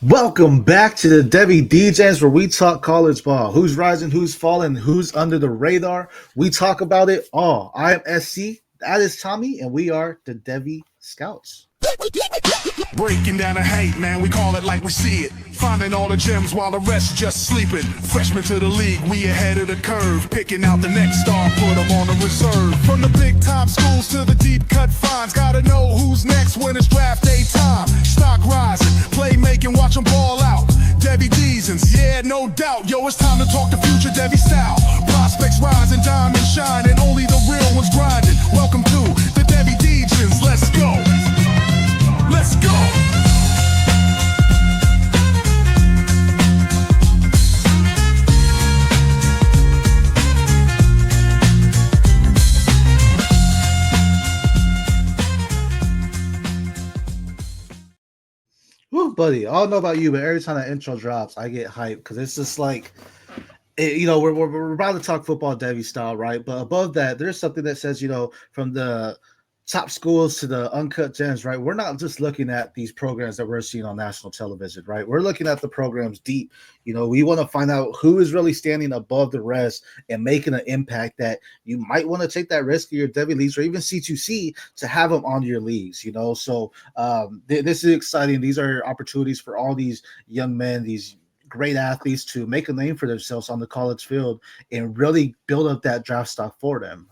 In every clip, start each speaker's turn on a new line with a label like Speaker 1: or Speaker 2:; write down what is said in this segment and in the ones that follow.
Speaker 1: Welcome back to the Devy Degens, where we talk college ball. Who's rising, who's falling, who's under the radar. We talk about it all. I am SC, that is Tommy, and we are the Devy Scouts.
Speaker 2: Breaking down the hate, man, we call it like we see it. Finding all the gems while the rest just sleeping. Freshmen to the league, we ahead of the curve. Picking out the next star, put them on the reserve. From the big time schools to the deep cut finds. Gotta know who's next when it's draft day time. Stock rising, playmaking, watch them ball out. Devy Degens, yeah, no doubt. Yo, it's time to talk the future Devy style. Prospects rising, diamonds shining. Only the real ones grinding. Welcome to the Devy Degens, let's go. Let's go!
Speaker 1: Woo, buddy, I don't know about you, but every time that intro drops, I get hyped because it's just like, we're about to talk football Devy style, right? But above that, there's something that says, from the top schools to the uncut gems, right? We're not just looking at these programs that we're seeing on national television, right? We're looking at the programs deep. We want to find out who is really standing above the rest and making an impact that you might want to take that risk in your Devy leagues or even C2C to have them on your leagues, So this is exciting. These are opportunities for all these young men, these great athletes to make a name for themselves on the college field and really build up that draft stock for them.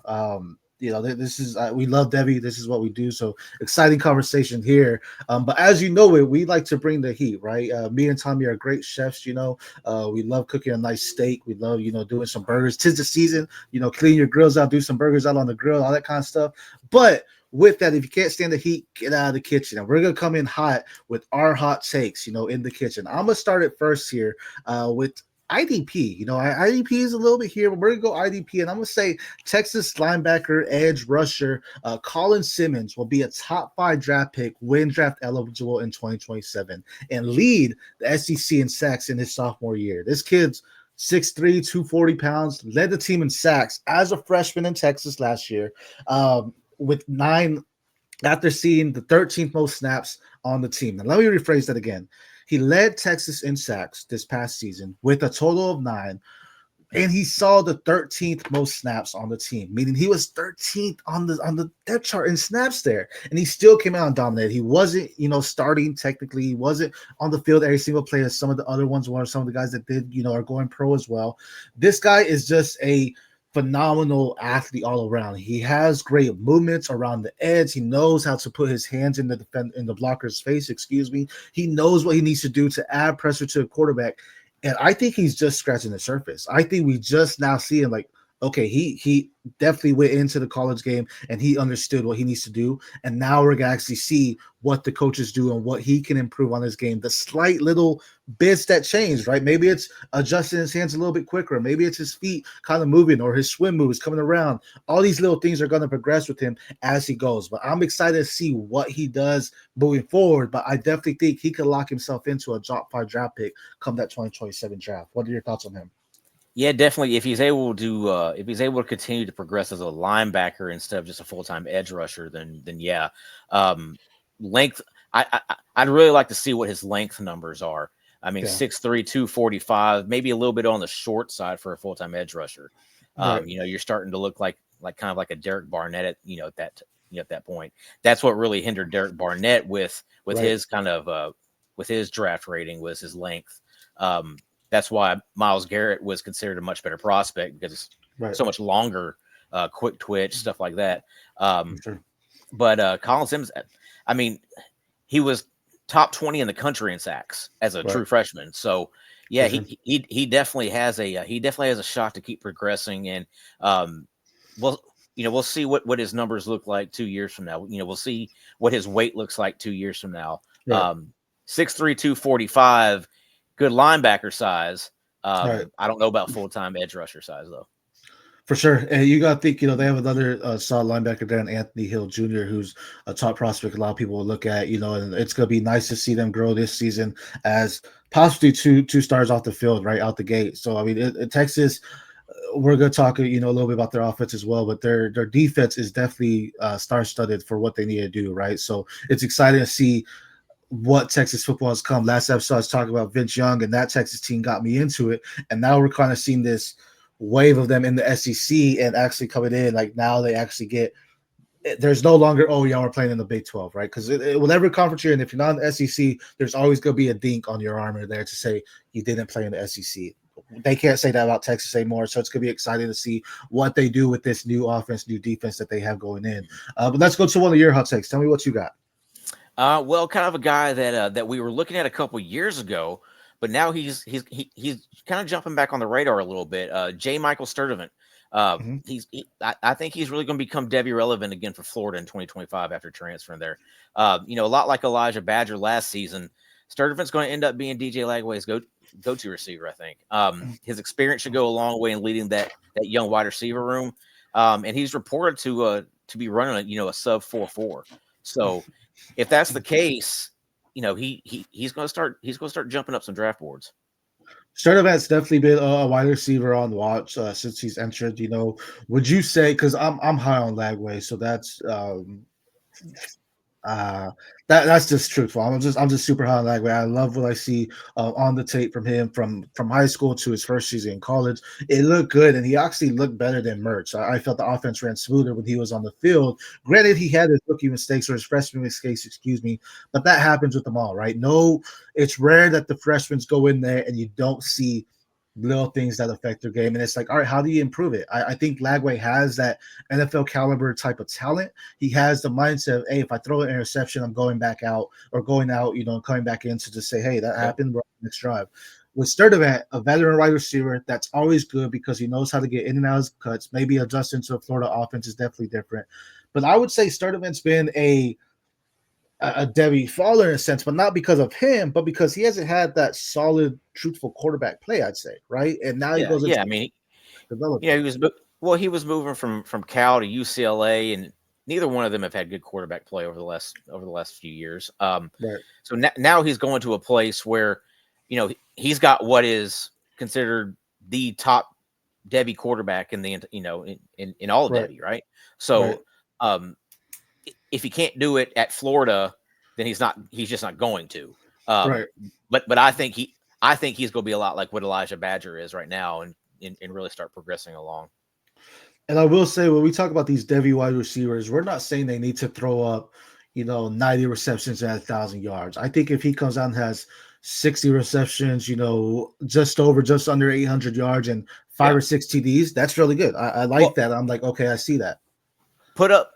Speaker 1: This is we love Devy. This is what we do. So exciting conversation here. But as you know, we like to bring the heat, right? Me and Tommy are great chefs. We love cooking a nice steak. We love doing some burgers. 'Tis the season. Clean your grills out, do some burgers out on the grill, all that kind of stuff. But with that, if you can't stand the heat, get out of the kitchen. And we're gonna come in hot with our hot takes. In the kitchen. I'm gonna start it first here with IDP. IDP is a little bit here, but we're gonna go IDP, and I'm gonna say Texas linebacker, edge rusher, Colin Simmons will be a top 5 draft pick when draft eligible in 2027 and lead the SEC in sacks in his sophomore year. This kid's 6'3", 240 pounds, led the team in sacks as a freshman in Texas last year, with 9 after seeing the 13th most snaps on the team. Now, let me rephrase that again. He led Texas in sacks this past season with a total of 9, and he saw the 13th most snaps on the team, meaning he was 13th on the depth chart in snaps there, and he still came out and dominated. He wasn't, starting technically. He wasn't on the field every single play as some of the other ones were. Some of the guys that did, are going pro as well. This guy is just a phenomenal athlete all around. He has great movements around the edge. He knows how to put his hands in the blocker's face. He knows what he needs to do to add pressure to the quarterback. And I think he's just scratching the surface. I think we just now see him like, okay, he definitely went into the college game and he understood what he needs to do. And now we're going to actually see what the coaches do and what he can improve on his game. The slight little bits that changed, right? Maybe it's adjusting his hands a little bit quicker. Maybe it's his feet kind of moving or his swim moves coming around. All these little things are going to progress with him as he goes. But I'm excited to see what he does moving forward. But I definitely think he could lock himself into a top 5 draft pick come that 2027 draft. What are your thoughts on him?
Speaker 3: Yeah, definitely. If he's able to continue to progress as a linebacker instead of just a full-time edge rusher, then yeah. Length. I'd really like to see what his length numbers are. I mean, 6'3", 245, maybe a little bit on the short side for a full-time edge rusher.
Speaker 1: Right.
Speaker 3: You're starting to look like kind of like a Derek Barnett at that point. That's what really hindered Derek Barnett with
Speaker 1: Right.
Speaker 3: his kind of with his draft rating was his length. That's why Myles Garrett was considered a much better prospect because it's so much longer, quick twitch, stuff like that.
Speaker 1: Sure.
Speaker 3: But Colin Simmons, I mean, he was top 20 in the country in sacks as a true freshman. So yeah,
Speaker 1: Sure.
Speaker 3: he definitely has a shot to keep progressing. And we'll see what his numbers look like 2 years from now. We'll see what his weight looks like 2 years from now.
Speaker 1: Right.
Speaker 3: 6'3", 245. Good linebacker size.
Speaker 1: Right.
Speaker 3: I don't know about full-time edge rusher size, though.
Speaker 1: For sure. And you got to think, they have another solid linebacker there in Anthony Hill Jr., who's a top prospect a lot of people will look at, and it's going to be nice to see them grow this season as possibly two stars off the field, right out the gate. So, I mean, Texas, we're going to talk, a little bit about their offense as well, but their defense is definitely star-studded for what they need to do, right? So it's exciting to see what Texas football has come. Last episode, I was talking about Vince Young, and that Texas team got me into it. And now we're kind of seeing this wave of them in the SEC and actually coming in. Like now they actually get. There's no longer, oh yeah, we're playing in the Big 12, right? Because whatever conference you're in, if you're not in the SEC, there's always going to be a dink on your armor there to say you didn't play in the SEC. They can't say that about Texas anymore, so it's going to be exciting to see what they do with this new offense, new defense that they have going in. But let's go to one of your hot takes. Tell me what you got.
Speaker 3: Well, kind of a guy that we were looking at a couple years ago, but now he's kind of jumping back on the radar a little bit. J. Michael Sturdivant. I think he's really going to become Devy relevant again for Florida in 2025 after transferring there. A lot like Elijah Badger last season, Sturdivant's going to end up being DJ Lagway's go-to receiver. I think his experience should go a long way in leading that young wide receiver room, and he's reported to be running a sub 4.4. So if that's the case, he's going to start jumping up some draft boards.
Speaker 1: Sturdivant's definitely been a wide receiver on watch since he's entered. Would you say, because I'm high on Lagway, so that's that's just truthful. I'm just super high on Lagway. I love what I see on the tape from him from high school to his first season in college. It looked good, and he actually looked better than Mertz. I felt the offense ran smoother when he was on the field. Granted, he had his rookie mistakes or his freshman mistakes, excuse me, but that happens with them all, right? No, it's rare that the freshmen go in there and you don't see little things that affect their game. And it's like, all right, how do you improve it? I think Lagway has that NFL caliber type of talent. He has the mindset of, hey, if I throw an interception, I'm going back out or going out, coming back in to just say, hey, that happened. Next drive. With Sturdivant, a veteran wide receiver, that's always good because he knows how to get in and out of his cuts. Maybe adjusting to a Florida offense is definitely different. But I would say Sturdivant's been a Devy Fowler in a sense, but not because of him, but because he hasn't had that solid, truthful quarterback play, I'd say, right? And now he goes into
Speaker 3: development. He was moving from Cal to UCLA, and neither one of them have had good quarterback play over the last few years. Right. So now he's going to a place where, he's got what is considered the top Devy quarterback in the in all of Devy, right? So, if he can't do it at Florida, then he's just not going to. Right. But I think he's going to be a lot like what Elijah Badger is right now and really start progressing along.
Speaker 1: And I will say, when we talk about these Devy wide receivers, we're not saying they need to throw up, 90 receptions and 1,000 yards. I think if he comes out and has 60 receptions, just under 800 yards and 5 or 6 TDs, that's really good. I like that. I'm like, okay, I see that.
Speaker 3: Put up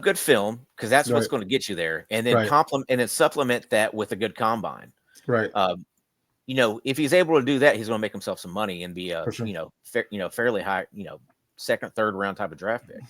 Speaker 3: good film, because that's what's going to get you there, and then and then supplement that with a good combine.
Speaker 1: Right.
Speaker 3: If he's able to do that, he's going to make himself some money and be a fairly high, second, third round type of draft pick.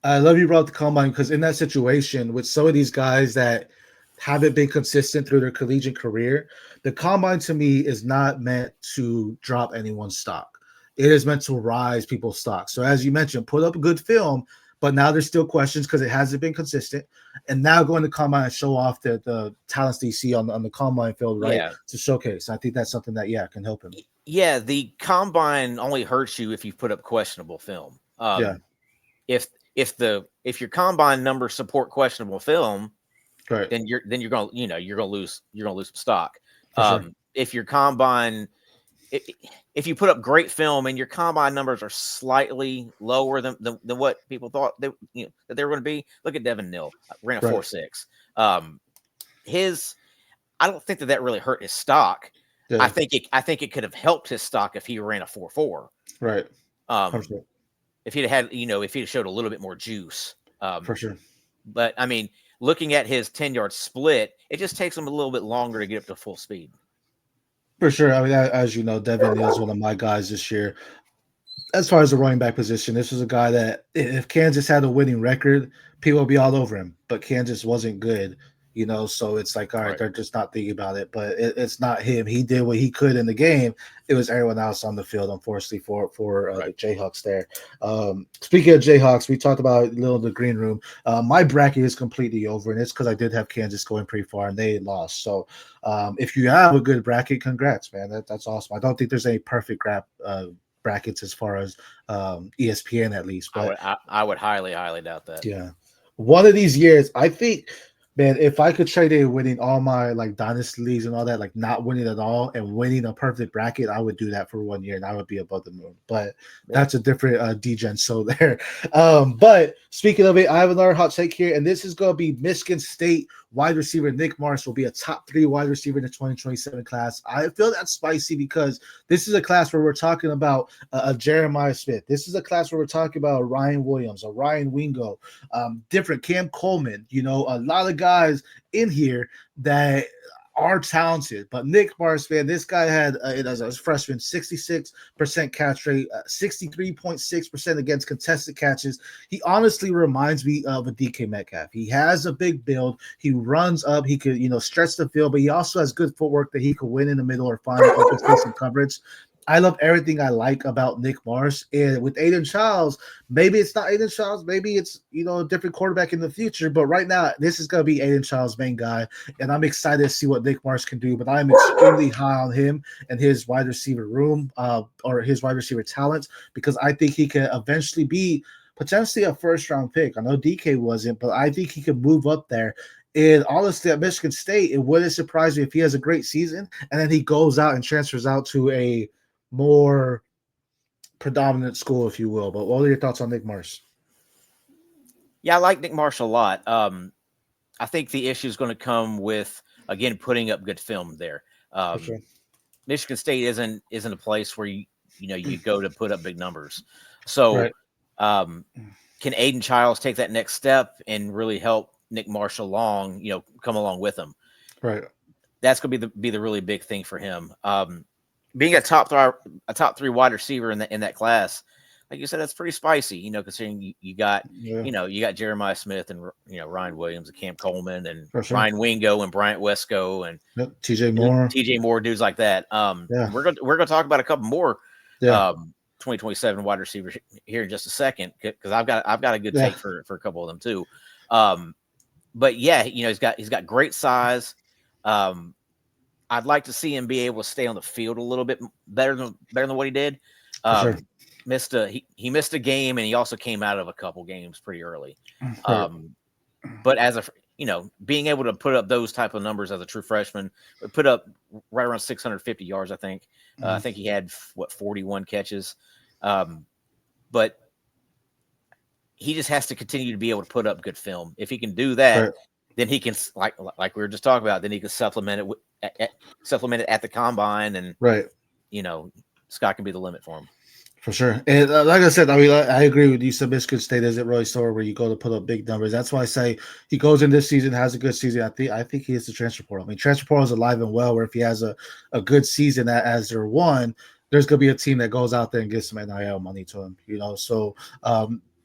Speaker 1: I love you brought up the combine, because in that situation with some of these guys that haven't been consistent through their collegiate career, the combine to me is not meant to drop anyone's stock. It is meant to rise people's stock. So as you mentioned, put up a good film. But now there's still questions because it hasn't been consistent. And now going to combine and show off the talents that you see on the combine field, right? Yeah. To showcase. I think that's something that, can help him.
Speaker 3: Yeah, the combine only hurts you if you put up questionable film. If your combine numbers support questionable film, right, then you're gonna lose some stock. Sure. If your combine if you put up great film and your combine numbers are slightly lower than what people thought that they were going to be, look at Devin Neal, ran a 4.6. I don't think that really hurt his stock. Yeah. I think it could have helped his stock if he ran a 4.4.
Speaker 1: Right.
Speaker 3: If he'd had if he'd showed a little bit more juice.
Speaker 1: For sure.
Speaker 3: But I mean, looking at his 10-yard split, it just takes him a little bit longer to get up to full speed.
Speaker 1: For sure. I mean, as you know, Devin Neal is one of my guys this year. As far as the running back position, this was a guy that if Kansas had a winning record, people would be all over him. But Kansas wasn't good, so it's like, all right, they're just not thinking about it. But it's not him. He did what he could in the game. It was everyone else on the field, unfortunately, for the Jayhawks there. Speaking of Jayhawks, we talked about a little in the green room. My bracket is completely over, and it's because I did have Kansas going pretty far, and they lost. So if you have a good bracket, congrats, man. That's awesome. I don't think there's any perfect brackets as far as ESPN, at least. But
Speaker 3: I would highly, highly doubt that.
Speaker 1: Yeah. One of these years, I think Man, if I could trade in winning all my like dynasty leagues and all that, like not winning at all and winning a perfect bracket, I would do that for 1 year and I would be above the moon. But
Speaker 3: Yeah.
Speaker 1: that's a different degen show there. But speaking of it, I have another hot take here, and this is going to be Michigan State wide receiver Nick Marsh will be a top 3 wide receiver in the 2027 class. I feel that's spicy because this is a class where we're talking about a Jeremiah Smith. This is a class where we're talking about a Ryan Williams, a Ryan Wingo, different Cam Coleman, a lot of guys in here that are talented. But Nick Marsh, man, this guy had, as a freshman, 66% catch rate, 63.6% against contested catches. He honestly reminds me of a DK Metcalf. He has a big build. He runs up. He could, stretch the field, but he also has good footwork that he could win in the middle or find open space and coverage. I love everything I like about Nick Marsh. And with Aiden Childs, maybe it's not Aiden Childs. Maybe it's, a different quarterback in the future. But right now, this is going to be Aiden Childs' main guy. And I'm excited to see what Nick Marsh can do. But I'm extremely high on him and his wide receiver room or his wide receiver talent, because I think he can eventually be potentially a first-round pick. I know DK wasn't, but I think he can move up there. And honestly, at Michigan State, it wouldn't surprise me if he has a great season and then he goes out and transfers out to a more predominant school, if you will. But what are your thoughts on Nick Marsh?
Speaker 3: Yeah, I like Nick Marsh a lot. I think the issue is going to come with, again, putting up good film there.
Speaker 1: Sure.
Speaker 3: Michigan State isn't a place where you go to put up big numbers. So,
Speaker 1: Right.
Speaker 3: Can Aiden Childs take that next step and really help Nick Marsh along? Come along with him.
Speaker 1: Right.
Speaker 3: That's going to be the really big thing for him. Being a top 3 wide receiver in that class, like you said, that's pretty spicy. Considering you got you got Jeremiah Smith and Ryan Williams and Cam Coleman and
Speaker 1: sure.
Speaker 3: Ryan Wingo and Bryant Wesco and
Speaker 1: TJ
Speaker 3: Moore, dudes like that. We're gonna talk about a couple more 2027 wide receivers here in just a second, because I've got a good take for a couple of them too. But yeah, he's got great size. I'd like to see him be able to stay on the field a little bit better than what he did.
Speaker 1: Sure.
Speaker 3: He missed a game, and he also came out of a couple games pretty early.
Speaker 1: Right.
Speaker 3: But as being able to put up those type of numbers as a true freshman, put up right around 650 yards, I think. I think he had 41 catches. But he just has to continue to be able to put up good film. If he can do that,
Speaker 1: Right.
Speaker 3: then he can, like we were just talking about, then he can supplement it at the combine, and
Speaker 1: Right.
Speaker 3: sky can be the limit for him.
Speaker 1: For sure. And like I said, I agree with you. So Michigan State isn't really somewhere where you go to put up big numbers. That's why I say he goes in this season, has a good season. I think he is the transfer portal. I mean, transfer portal is alive and well, where if he has a good season as their one, there's going to be a team that goes out there and gets some NIL money to him, So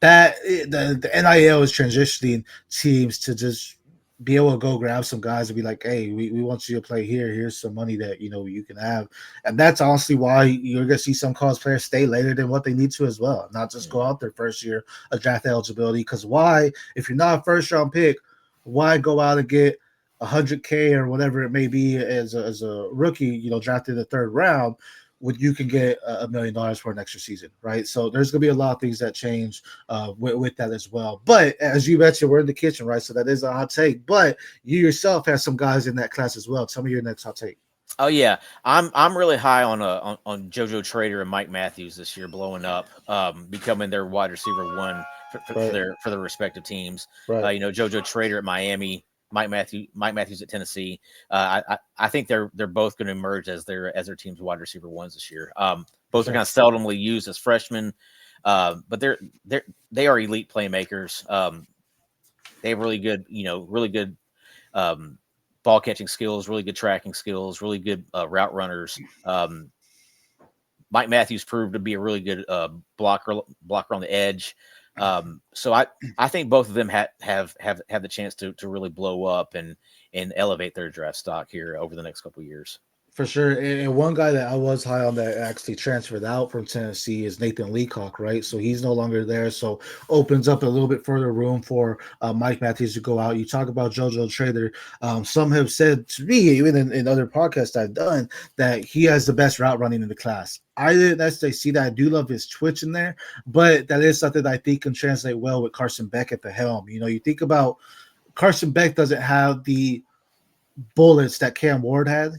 Speaker 1: that the NIL is transitioning teams to just be able to go grab some guys and be like, hey, we want you to play here. Here's some money that, you can have. And that's honestly why you're going to see some college players stay later than what they need to as well, not just go out their first year of draft eligibility. Because why, if you're not a first-round pick, why go out and get $100K or whatever it may be as a rookie, drafted in the 3rd round, when you can get $1 million for an extra season, right? So there's going to be a lot of things that change with that as well. But as you mentioned, we're in the kitchen, right? So that is a hot take. But you yourself have some guys in that class as well. Tell me your next hot take.
Speaker 3: Oh yeah, I'm really high on JoJo Trader and Mike Matthews this year, blowing up, becoming their wide receiver one for their respective teams.
Speaker 1: Right.
Speaker 3: JoJo Trader at Miami, Mike Matthews at Tennessee. I think they're both going to emerge as their team's wide receiver ones this year. Both are kind of seldomly used as freshmen, but they are elite playmakers. They have really good ball catching skills, really good tracking skills, really good route runners. Mike Matthews proved to be a really good blocker on the edge. So I think both of them have the chance to really blow up and elevate their draft stock here over the next couple of years.
Speaker 1: For sure. And one guy that I was high on that actually transferred out from Tennessee is Nathan Leacock, right? So he's no longer there. So opens up a little bit further room for Mike Matthews to go out. You talk about JoJo Trader. Some have said to me, even in other podcasts I've done, that he has the best route running in the class. I didn't necessarily see that. I do love his twitch in there, but that is something that I think can translate well with Carson Beck at the helm. You think about Carson Beck doesn't have the bullets that Cam Ward had,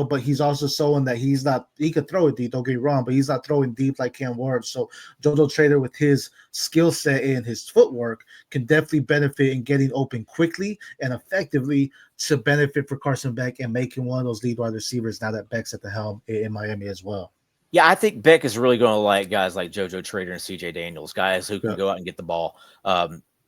Speaker 1: but he's also someone that he could throw it deep, don't get me wrong, but he's not throwing deep like Cam Ward. So JoJo Trader with his skill set and his footwork can definitely benefit in getting open quickly and effectively to benefit for Carson Beck and making one of those lead wide receivers now that Beck's at the helm in Miami as well.
Speaker 3: Yeah, I think Beck is really going to like guys like JoJo Trader and CJ Daniels, guys who can go out and get the ball.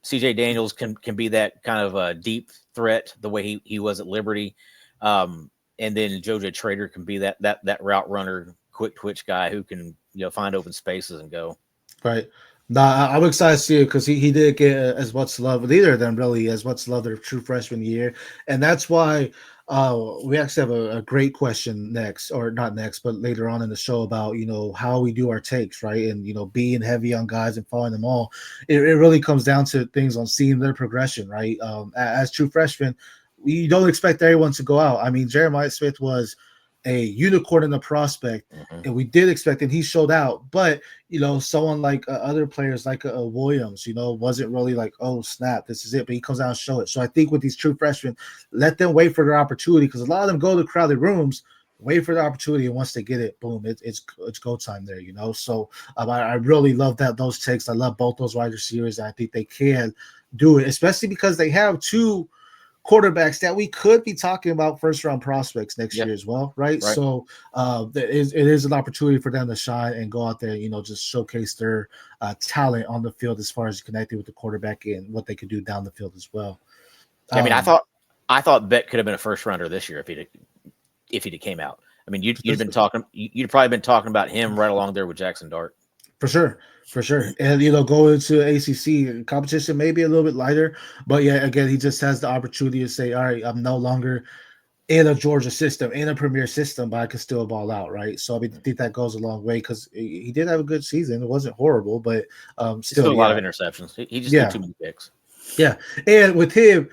Speaker 3: CJ Daniels can be that kind of a deep threat the way he was at Liberty. And then JoJo Trader can be that route runner, quick twitch guy who can, find open spaces and go.
Speaker 1: Right. I'm excited to see it because he did get as much love, neither of them really as much love their true freshman year. And that's why we actually have a great question next, or not next, but later on in the show about, how we do our takes, right? And, being heavy on guys and following them all. It really comes down to things on seeing their progression, right? As true freshmen, we don't expect everyone to go out. I mean, Jeremiah Smith was a unicorn in the prospect, and we did expect it. He showed out, but someone like other players like Williams, wasn't really like, oh snap, this is it. But he comes out and show it. So I think with these true freshmen, let them wait for their opportunity, because a lot of them go to crowded rooms, wait for the opportunity, and once they get it, boom, it's go time there. So I really love those takes. I love both those wide receivers. And I think they can do it, especially because they have two quarterbacks that we could be talking about first round prospects next year as well, right? So it is an opportunity for them to shine and go out there, just showcase their talent on the field as far as connecting with the quarterback and what they could do down the field as well.
Speaker 3: I mean, I thought Beck could have been a first rounder this year if he'd came out. I mean, you'd probably been talking about him right along there with Jackson Dart. For
Speaker 1: sure. And, going into ACC, competition may be a little bit lighter, but yeah, again, he just has the opportunity to say, all right, I'm no longer in a Georgia system, in a premier system, but I can still ball out, right? So, I mean, I think that goes a long way, because he did have a good season. It wasn't horrible, but still
Speaker 3: a lot of interceptions. He just did too many picks.
Speaker 1: Yeah. And with him,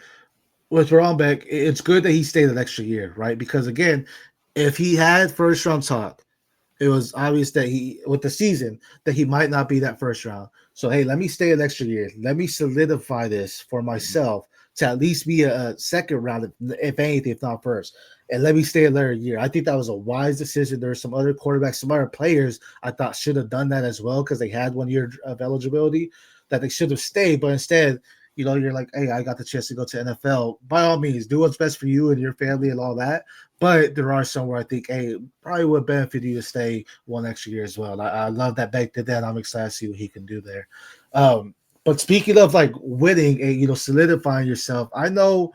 Speaker 1: with Rombeck, it's good that he stayed an extra year, right? Because, again, if he had first round talk, it was obvious that with the season, that he might not be that first round. So, hey, let me stay an extra year. Let me solidify this for myself to at least be a second round, if anything, if not first. And let me stay another year. I think that was a wise decision. There were some other quarterbacks, some other players I thought should have done that as well, because they had 1 year of eligibility, that they should have stayed. But instead, you're like, hey, I got the chance to go to NFL. By all means, do what's best for you and your family and all that. But there are some where I think, hey, probably would benefit you to stay 1 extra year as well. I love that Beck did that. I'm excited to see what he can do there. But speaking of like winning and, solidifying yourself, I know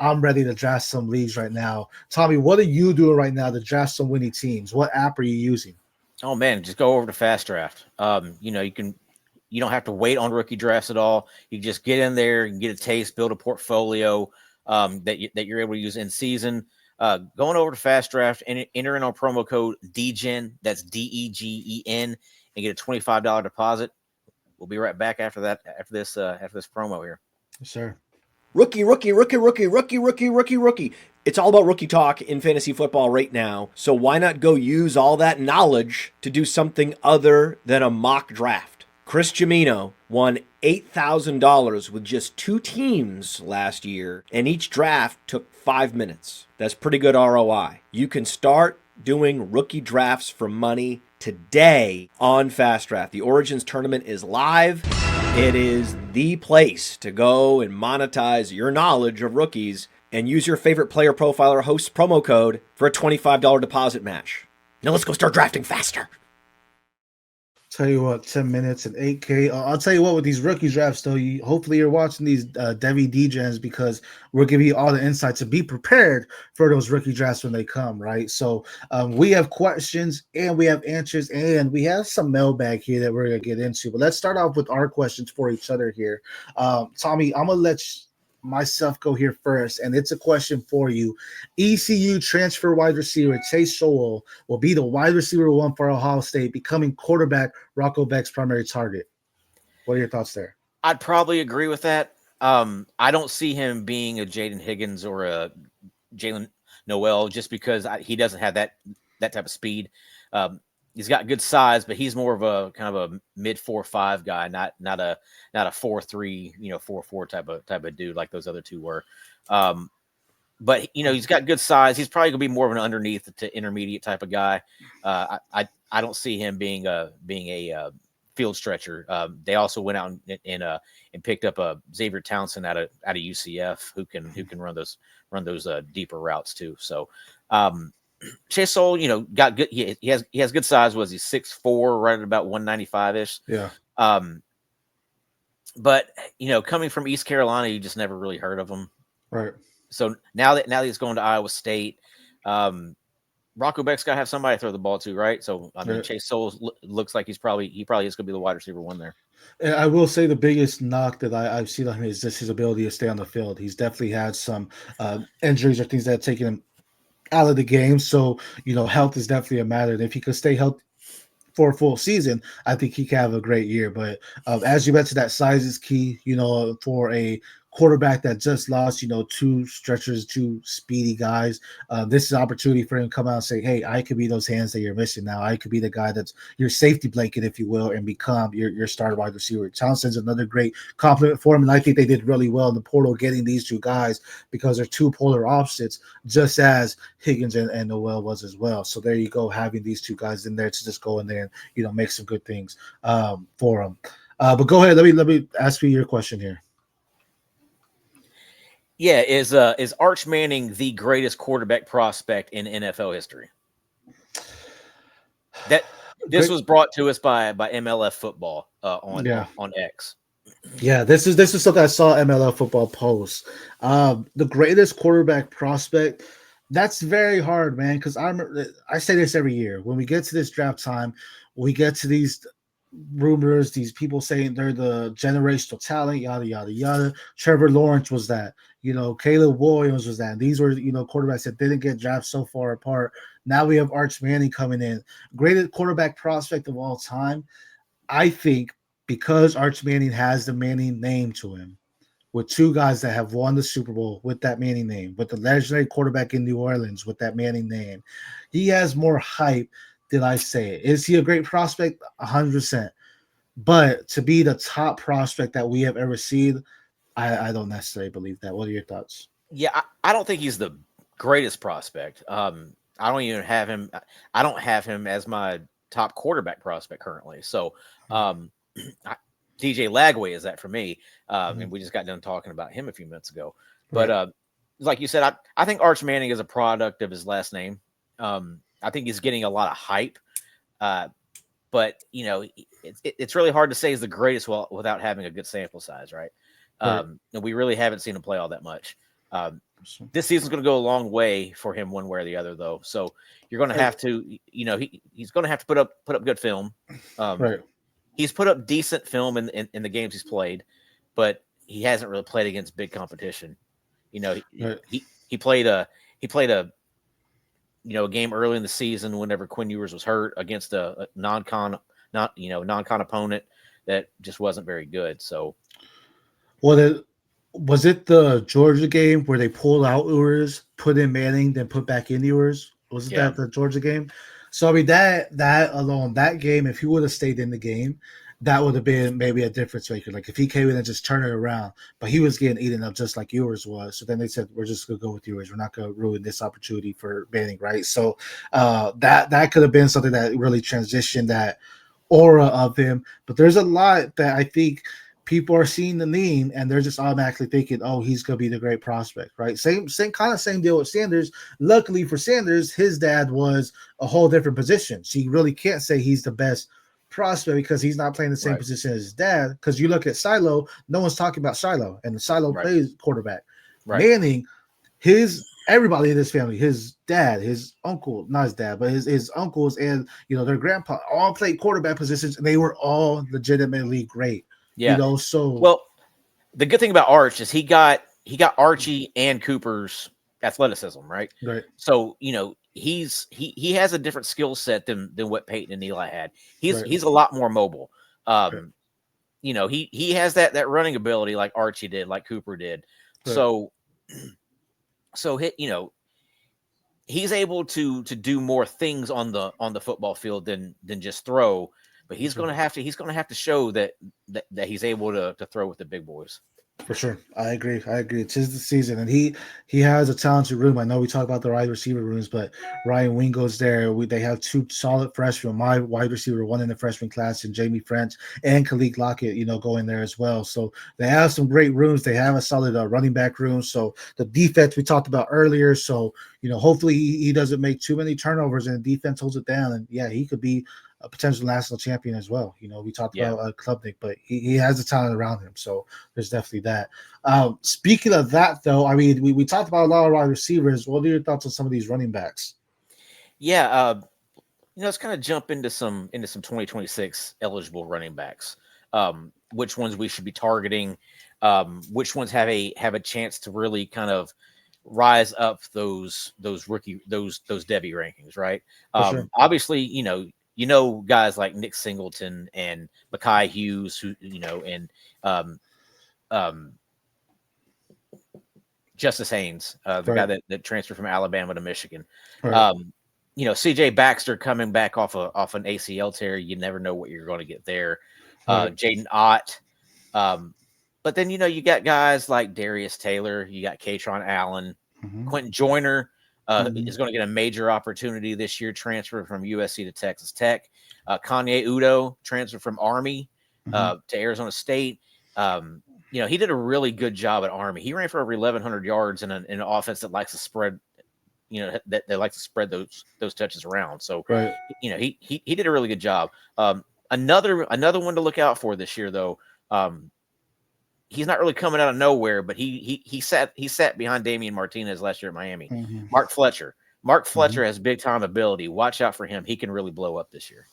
Speaker 1: I'm ready to draft some leagues right now. Tommy, what are you doing right now to draft some winning teams? What app are you using?
Speaker 3: Oh man, just go over to Fast Draft. You don't have to wait on rookie drafts at all. You just get in there and get a taste, build a portfolio that you're able to use in season. Going over to Fast Draft and entering on promo code DEGEN, that's DEGEN, and get a $25 deposit. We'll be right back after this promo here.
Speaker 1: Yes, sir.
Speaker 4: Rookie. It's all about rookie talk in fantasy football right now. So why not go use all that knowledge to do something other than a mock draft? Chris Jimino won $8,000 with just 2 teams last year, and each draft took 5 minutes. That's pretty good ROI. You can start doing rookie drafts for money today on Fast Draft. The Origins tournament is live. It is the place to go and monetize your knowledge of rookies and use your favorite Player Profiler host promo code for a $25 deposit match. Now let's go start drafting faster.
Speaker 1: Tell you what, 10 minutes and 8K. I'll tell you what, with these rookie drafts, though, hopefully you're watching these Devy Degens, because we're giving you all the insights to be prepared for those rookie drafts when they come, right? So we have questions and we have answers and we have some mailbag here that we're going to get into. But let's start off with our questions for each other here. Tommy, I'm going to let myself go here first, and it's a question for you. ECU transfer wide receiver Chase Sowell will be the wide receiver 1 for Ohio State, becoming quarterback Rocco Beck's primary target. What are your thoughts there?
Speaker 3: I'd probably agree with that. I don't see him being a Jaden Higgins or a Jalen Noel, just because he doesn't have that type of speed. He's got good size, but he's more of a kind of a mid 4.5 guy, not a 4.3, 4.4 type of dude like those other two were. But he's got good size. He's probably gonna be more of an underneath to intermediate type of guy. I don't see him being a field stretcher. They also went out and picked up Xavier Townsend out of UCF who can run those deeper routes too. So Chase Soul, got good. He has good size. Was he 6'4", right at about 195 ish?
Speaker 1: Yeah.
Speaker 3: But coming from East Carolina, you just never really heard of him.
Speaker 1: Right.
Speaker 3: So now that he's going to Iowa State, Rocco Beck's got to have somebody to throw the ball to, right? So I mean, Chase Soul looks like he probably is going to be the wide receiver one there.
Speaker 1: And I will say the biggest knock that I've seen on him is just his ability to stay on the field. He's definitely had some injuries or things that have taken him out of the game. So, health is definitely a matter. And if he could stay healthy for a full season, I think he can have a great year. But as you mentioned, that size is key, for a quarterback that just lost, two stretchers, two speedy guys. This is an opportunity for him to come out and say, hey, I could be those hands that you're missing now. I could be the guy that's your safety blanket, if you will, and become your starter wide receiver. Townsend's another great compliment for him, and I think they did really well in the portal getting these two guys because they're two polar opposites, just as Higgins and Noel was as well. So there you go, having these two guys in there to just go in there and, make some good things for them. But go ahead, let me ask you your question here.
Speaker 3: Yeah, is Arch Manning the greatest quarterback prospect in NFL history? This was brought to us by MLF Football on X.
Speaker 1: Yeah, this is something I saw MLF Football post. The greatest quarterback prospect. That's very hard, man. Because I say this every year when we get to this draft time, we get to these rumors, these people saying they're the generational talent, yada yada yada. Trevor Lawrence was that. Caleb Williams was that. These were, quarterbacks that didn't get drafted so far apart. Now we have Arch Manning coming in. Greatest quarterback prospect of all time. I think because Arch Manning has the Manning name to him, with two guys that have won the Super Bowl with that Manning name, with the legendary quarterback in New Orleans with that Manning name, he has more hype than I say. Is he a great prospect? 100%. But to be the top prospect that we have ever seen, I don't necessarily believe that. What are your thoughts?
Speaker 3: Yeah, I don't think he's the greatest prospect. I don't even have him. I don't have him as my top quarterback prospect currently. So DJ Lagway is that for me. And we just got done talking about him a few minutes ago. But like you said, I think Arch Manning is a product of his last name. I think he's getting a lot of hype. But, it's really hard to say he's the greatest without having a good sample size, right? And we really haven't seen him play all that much. This season's going to go a long way for him one way or the other, though. So you're going to have to, he's going to have to put up good film. He's put up decent film in the games he's played, but he hasn't really played against big competition. He played a game early in the season whenever Quinn Ewers was hurt against a non-con opponent that just wasn't very good. So.
Speaker 1: Well, was it the Georgia game where they pulled out Ewers, put in Manning, then put back in Ewers? Wasn't that the Georgia game? So, I mean, that alone, that game, if he would have stayed in the game, that would have been maybe a difference maker. Like if he came in and just turned it around, but he was getting eaten up just like Ewers was. So then they said, we're just going to go with Ewers. We're not going to ruin this opportunity for Manning, right? So that could have been something that really transitioned that aura of him. But there's a lot that I think – people are seeing the name and they're just automatically thinking, oh, he's going to be the great prospect, right? Same deal with Sanders. Luckily for Sanders, his dad was a whole different position. So you really can't say he's the best prospect because he's not playing the same position as his dad. Because you look at Silo, no one's talking about Silo, and Silo plays quarterback. Manning, everybody in his family, his dad, his uncle, not his dad, but his uncles and their grandpa all played quarterback positions, and they were all legitimately great.
Speaker 3: Yeah. Well, the good thing about Arch is he got Archie and Cooper's athleticism, right?
Speaker 1: Right.
Speaker 3: So, he has a different skill set than what Peyton and Eli had. He's a lot more mobile. He has that running ability like Archie did, like Cooper did. Right. So he's able to do more things on the football field than just throw. But he's going to have to show that he's able to throw with the big boys.
Speaker 1: For sure. I agree. It's his season, and he has a talented room. I know we talk about the wide receiver rooms, but Ryan Wingo's there. They have two solid freshmen. My wide receiver, one in the freshman class, and Jamie French and Khalid Lockett, going there as well. So they have some great rooms. They have a solid running back room. So the defense we talked about earlier. So, hopefully he doesn't make too many turnovers and the defense holds it down. And yeah, he could be a potential national champion as well. We talked about Klubnik, but he has the talent around him. So there's definitely that. Speaking of that, though, I mean, we talked about a lot of wide receivers. What are your thoughts on some of these running backs?
Speaker 3: Yeah, let's kind of jump into some 2026 eligible running backs. Which ones we should be targeting? Which ones have a chance to really kind of rise up those Devy rankings, right?
Speaker 1: Sure.
Speaker 3: Obviously, guys like Nick Singleton and Mekhi Hughes, who and Justice Haynes, the guy that transferred from Alabama to Michigan.
Speaker 1: Right.
Speaker 3: CJ Baxter coming back off an ACL tear. You never know what you're going to get there. Jaden Ott. But then, you got guys like Darius Taylor. You got Katron Allen. Quentin Joyner is going to get a major opportunity this year, transfer from USC to Texas Tech. Kanye Udo, transfer from Army to Arizona State. He did a really good job at Army. He ran for over 1,100 yards in an offense that likes to spread, that they like to spread those touches around. So, he did a really good job. Another one to look out for this year, though. He's not really coming out of nowhere, but he sat behind Damian Martinez last year at Miami. Mark Fletcher. Mark Fletcher has big time ability. Watch out for him. He can really blow up this year.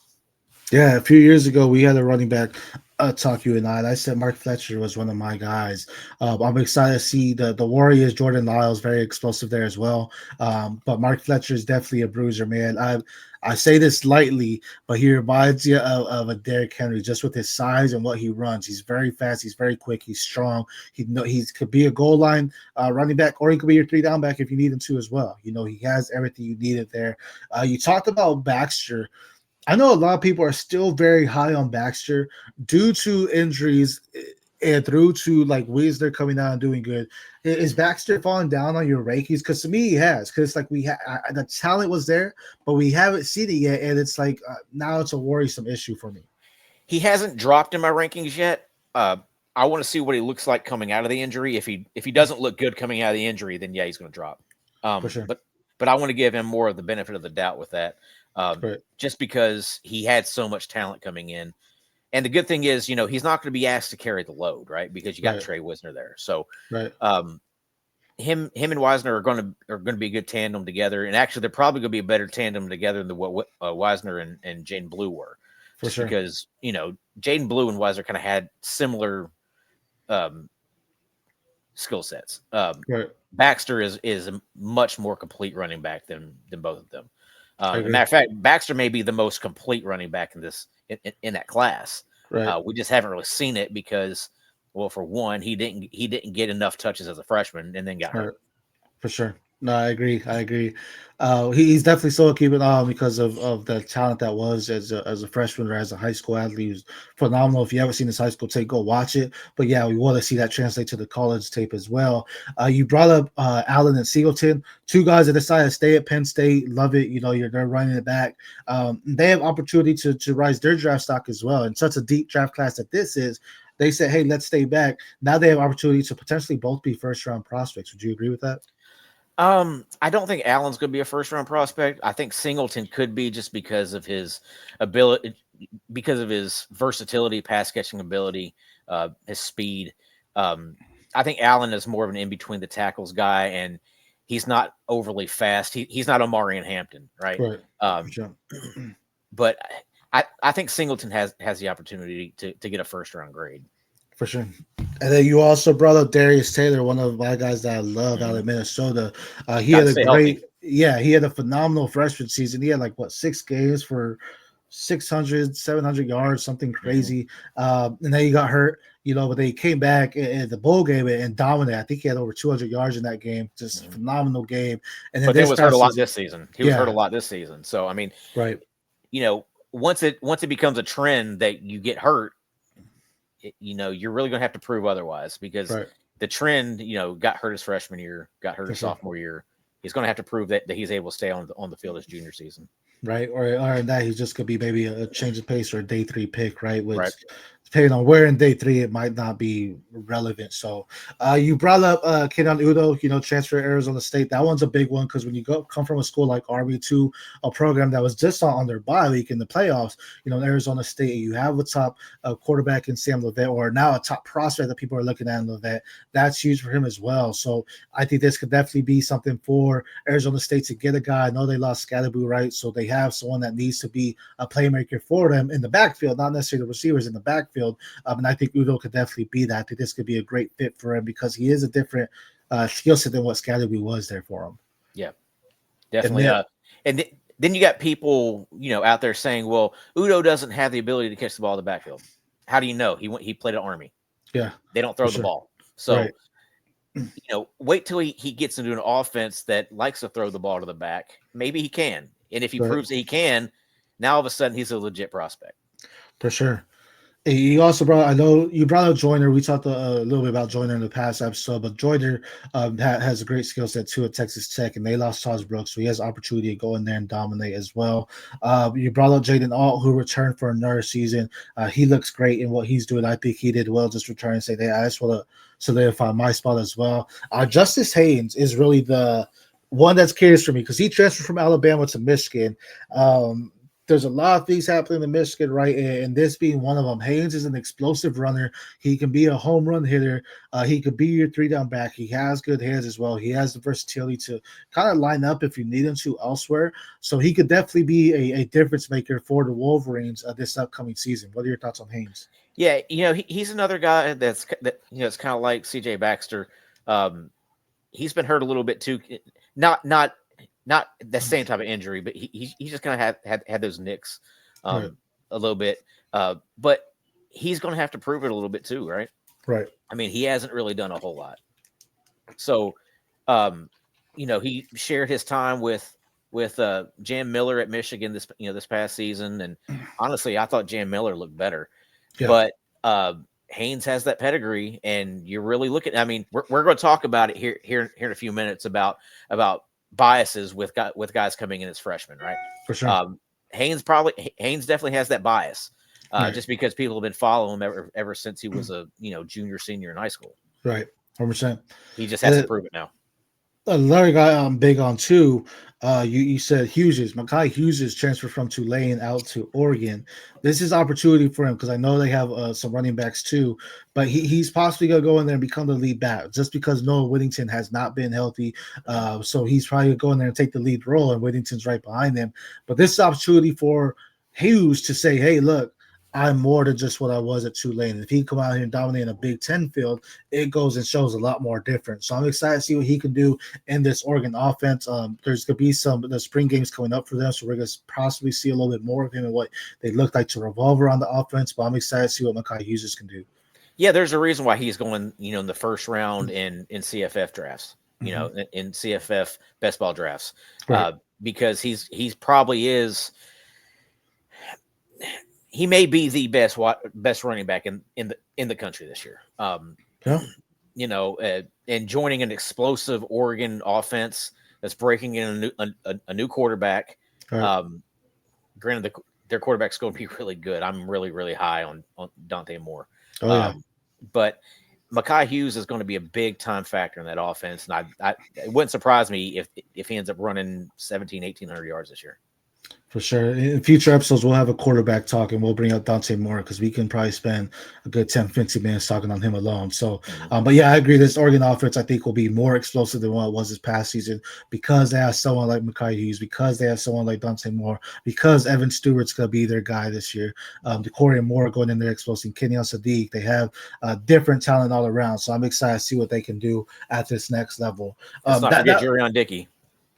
Speaker 1: Yeah, a few years ago we had a running back talk, you and I said Mark Fletcher was one of my guys. I'm excited to see the Warriors. Jordan Lyles very explosive there as well. But Mark Fletcher is definitely a bruiser, man. I say this lightly, but he reminds you of a Derrick Henry just with his size and what he runs. He's very fast. He's very quick. He's strong. He could be a goal line running back, or he could be your 3-down back if you need him to as well. He has everything you needed there. You talked about Baxter. I know a lot of people are still very high on Baxter due to injuries and through to like Wisner coming out and doing good. Is Baxter falling down on your rankings? Because to me, he has. Because like the talent was there, but we haven't seen it yet, and it's like now it's a worrisome issue for me.
Speaker 3: He hasn't dropped in my rankings yet. I want to see what he looks like coming out of the injury. If he doesn't look good coming out of the injury, then yeah, he's going to drop.
Speaker 1: For sure.
Speaker 3: But I want to give him more of the benefit of the doubt with that. Just because he had so much talent coming in. And the good thing is, he's not going to be asked to carry the load, right? Because you got Trey Wisner there. So him and Wisner are going to be a good tandem together. And actually, they're probably going to be a better tandem together than what Wisner and Jaden Blue were.
Speaker 1: For sure.
Speaker 3: Because, Jaden Blue and Wisner kind of had similar skill sets. Baxter is a much more complete running back than both of them. As a matter of fact, Baxter may be the most complete running back in that class. We just haven't really seen it because, well, for one, he didn't get enough touches as a freshman and then got hurt.
Speaker 1: For sure. No, I agree. He's definitely still keeping on because of the talent that was as a freshman or as a high school athlete. He was phenomenal. If you haven't seen his high school tape, go watch it. But yeah, we want to see that translate to the college tape as well. You brought up Allen and Singleton, two guys that decided to stay at Penn State. Love it. They're running it back. They have opportunity to rise their draft stock as well. In such a deep draft class that this is, they said, hey, let's stay back. Now they have opportunity to potentially both be first-round prospects. Would you agree with that?
Speaker 3: I don't think Allen's going to be a first-round prospect. I think Singleton could be just because of his ability, because of his versatility, pass-catching ability, his speed. I think Allen is more of an in-between the tackles guy, and he's not overly fast. He's not Omarion Hampton, right?
Speaker 1: Sure.
Speaker 3: But I think Singleton has the opportunity to get a first-round grade.
Speaker 1: For sure. And then you also brought up Darius Taylor, one of my guys that I love out of Minnesota. He had a phenomenal freshman season. He had 6 games for 600, 700 yards, something crazy. And then he got hurt. but they came back in the bowl game and dominated. I think he had over 200 yards in that game. Just phenomenal game. And then
Speaker 3: But he was hurt a lot this season. He was hurt a lot this season. So I mean,
Speaker 1: right.
Speaker 3: Once it becomes a trend that you get hurt, you're really going to have to prove otherwise, because the trend, got hurt his freshman year, got hurt his sophomore year. He's going to have to prove that he's able to stay on the field his junior season.
Speaker 1: Right. Or that he's just going to be maybe a change of pace or a day 3 pick, right? Which, depending on where in day 3, it might not be relevant. So you brought up Kenan Udo, transfer to Arizona State. That one's a big one, because when you come from a school like Army to a program that was just on their bye week in the playoffs, in Arizona State, you have a top quarterback in Sam Levet, or now a top prospect that people are looking at in Levet. That's huge for him as well. So I think this could definitely be something for Arizona State to get a guy. I know they lost Scadaboo, right? So they have someone that needs to be a playmaker for them in the backfield, not necessarily the receivers in the backfield. And I think Udo could definitely be that. I think this could be a great fit for him, because he is a different skill set than what Scadaboo was there for him.
Speaker 3: Yeah, definitely. And then you got people, out there saying, well, Udo doesn't have the ability to catch the ball in the backfield. How do you know? He played at Army.
Speaker 1: Yeah.
Speaker 3: They don't throw the ball. So, wait till he gets into an offense that likes to throw the ball to the back. Maybe he can. And if he proves that he can, now all of a sudden he's a legit prospect.
Speaker 1: For sure. You also I know you brought up Joyner. We talked a little bit about Joyner in the past episode, but Joyner has a great skill set too at Texas Tech, and they lost Charles Brooks, so he has opportunity to go in there and dominate as well. You brought up Jaden Alt, who returned for another season. He looks great in what he's doing. I think he did well just returning and say, hey, I just want to solidify my spot as well. Justice Haynes is really the one that's curious for me, because he transferred from Alabama to Michigan. There's a lot of things happening in Michigan, right? And this being one of them. Haynes is an explosive runner. He can be a home run hitter. He could be your 3-down back. He has good hands as well. He has the versatility to kind of line up if you need him to elsewhere. So he could definitely be a difference maker for the Wolverines this upcoming season. What are your thoughts on Haynes?
Speaker 3: Yeah, he's another guy it's kind of like CJ Baxter. He's been hurt a little bit too. Not the same type of injury, but he just kind of had those nicks a little bit. But he's going to have to prove it a little bit too, right?
Speaker 1: Right.
Speaker 3: I mean, he hasn't really done a whole lot. So, he shared his time with Jam Miller at Michigan this past season, and honestly, I thought Jam Miller looked better. Yeah. But Haynes has that pedigree, and you're really looking. I mean, we're going to talk about it here in a few minutes about biases with guys coming in as freshmen, right?
Speaker 1: For sure.
Speaker 3: Haynes definitely has that bias, just because people have been following him ever since he was a junior, senior in high school.
Speaker 1: Right, 100%.
Speaker 3: He just has to prove it now.
Speaker 1: Another guy I'm big on too. You said Mekhi Hughes transferred from Tulane out to Oregon. This is opportunity for him, because I know they have some running backs too, but he's possibly gonna go in there and become the lead back, just because Noah Whittington has not been healthy. So he's probably gonna go in there and take the lead role, and Whittington's right behind him. But this is opportunity for Hughes to say, hey, look, I'm more than just what I was at Tulane. And if he can come out here and dominate in a Big Ten field, it goes and shows a lot more different. So I'm excited to see what he can do in this Oregon offense. There's going to be the spring games coming up for them, so we're going to possibly see a little bit more of him and what they look like to revolve around the offense. But I'm excited to see what Mekhi Hughes can do.
Speaker 3: Yeah, there's a reason why he's going, in the first round in CFF drafts, in CFF best ball drafts, right. Because he's probably is. He may be the best running back in the country this year. And joining an explosive Oregon offense that's breaking in a new quarterback. Right. Granted, their quarterback's going to be really good. I'm really, really high on Dante Moore. But Mekhi Hughes is going to be a big time factor in that offense, and it wouldn't surprise me if he ends up running 1,800 yards this year.
Speaker 1: For sure. In future episodes, we'll have a quarterback talk, and we'll bring up Dante Moore, because we can probably spend a good 10, 15 minutes talking on him alone. So, but yeah, I agree. This Oregon offense, I think, will be more explosive than what it was this past season, because they have someone like Mekhi Hughes, because they have someone like Dante Moore, because Evan Stewart's going to be their guy this year. DeCorian Moore going in there explosive, Kenyon Sadiq. They have different talent all around. So I'm excited to see what they can do at this next level.
Speaker 3: Let's not forget Jurion Dickey.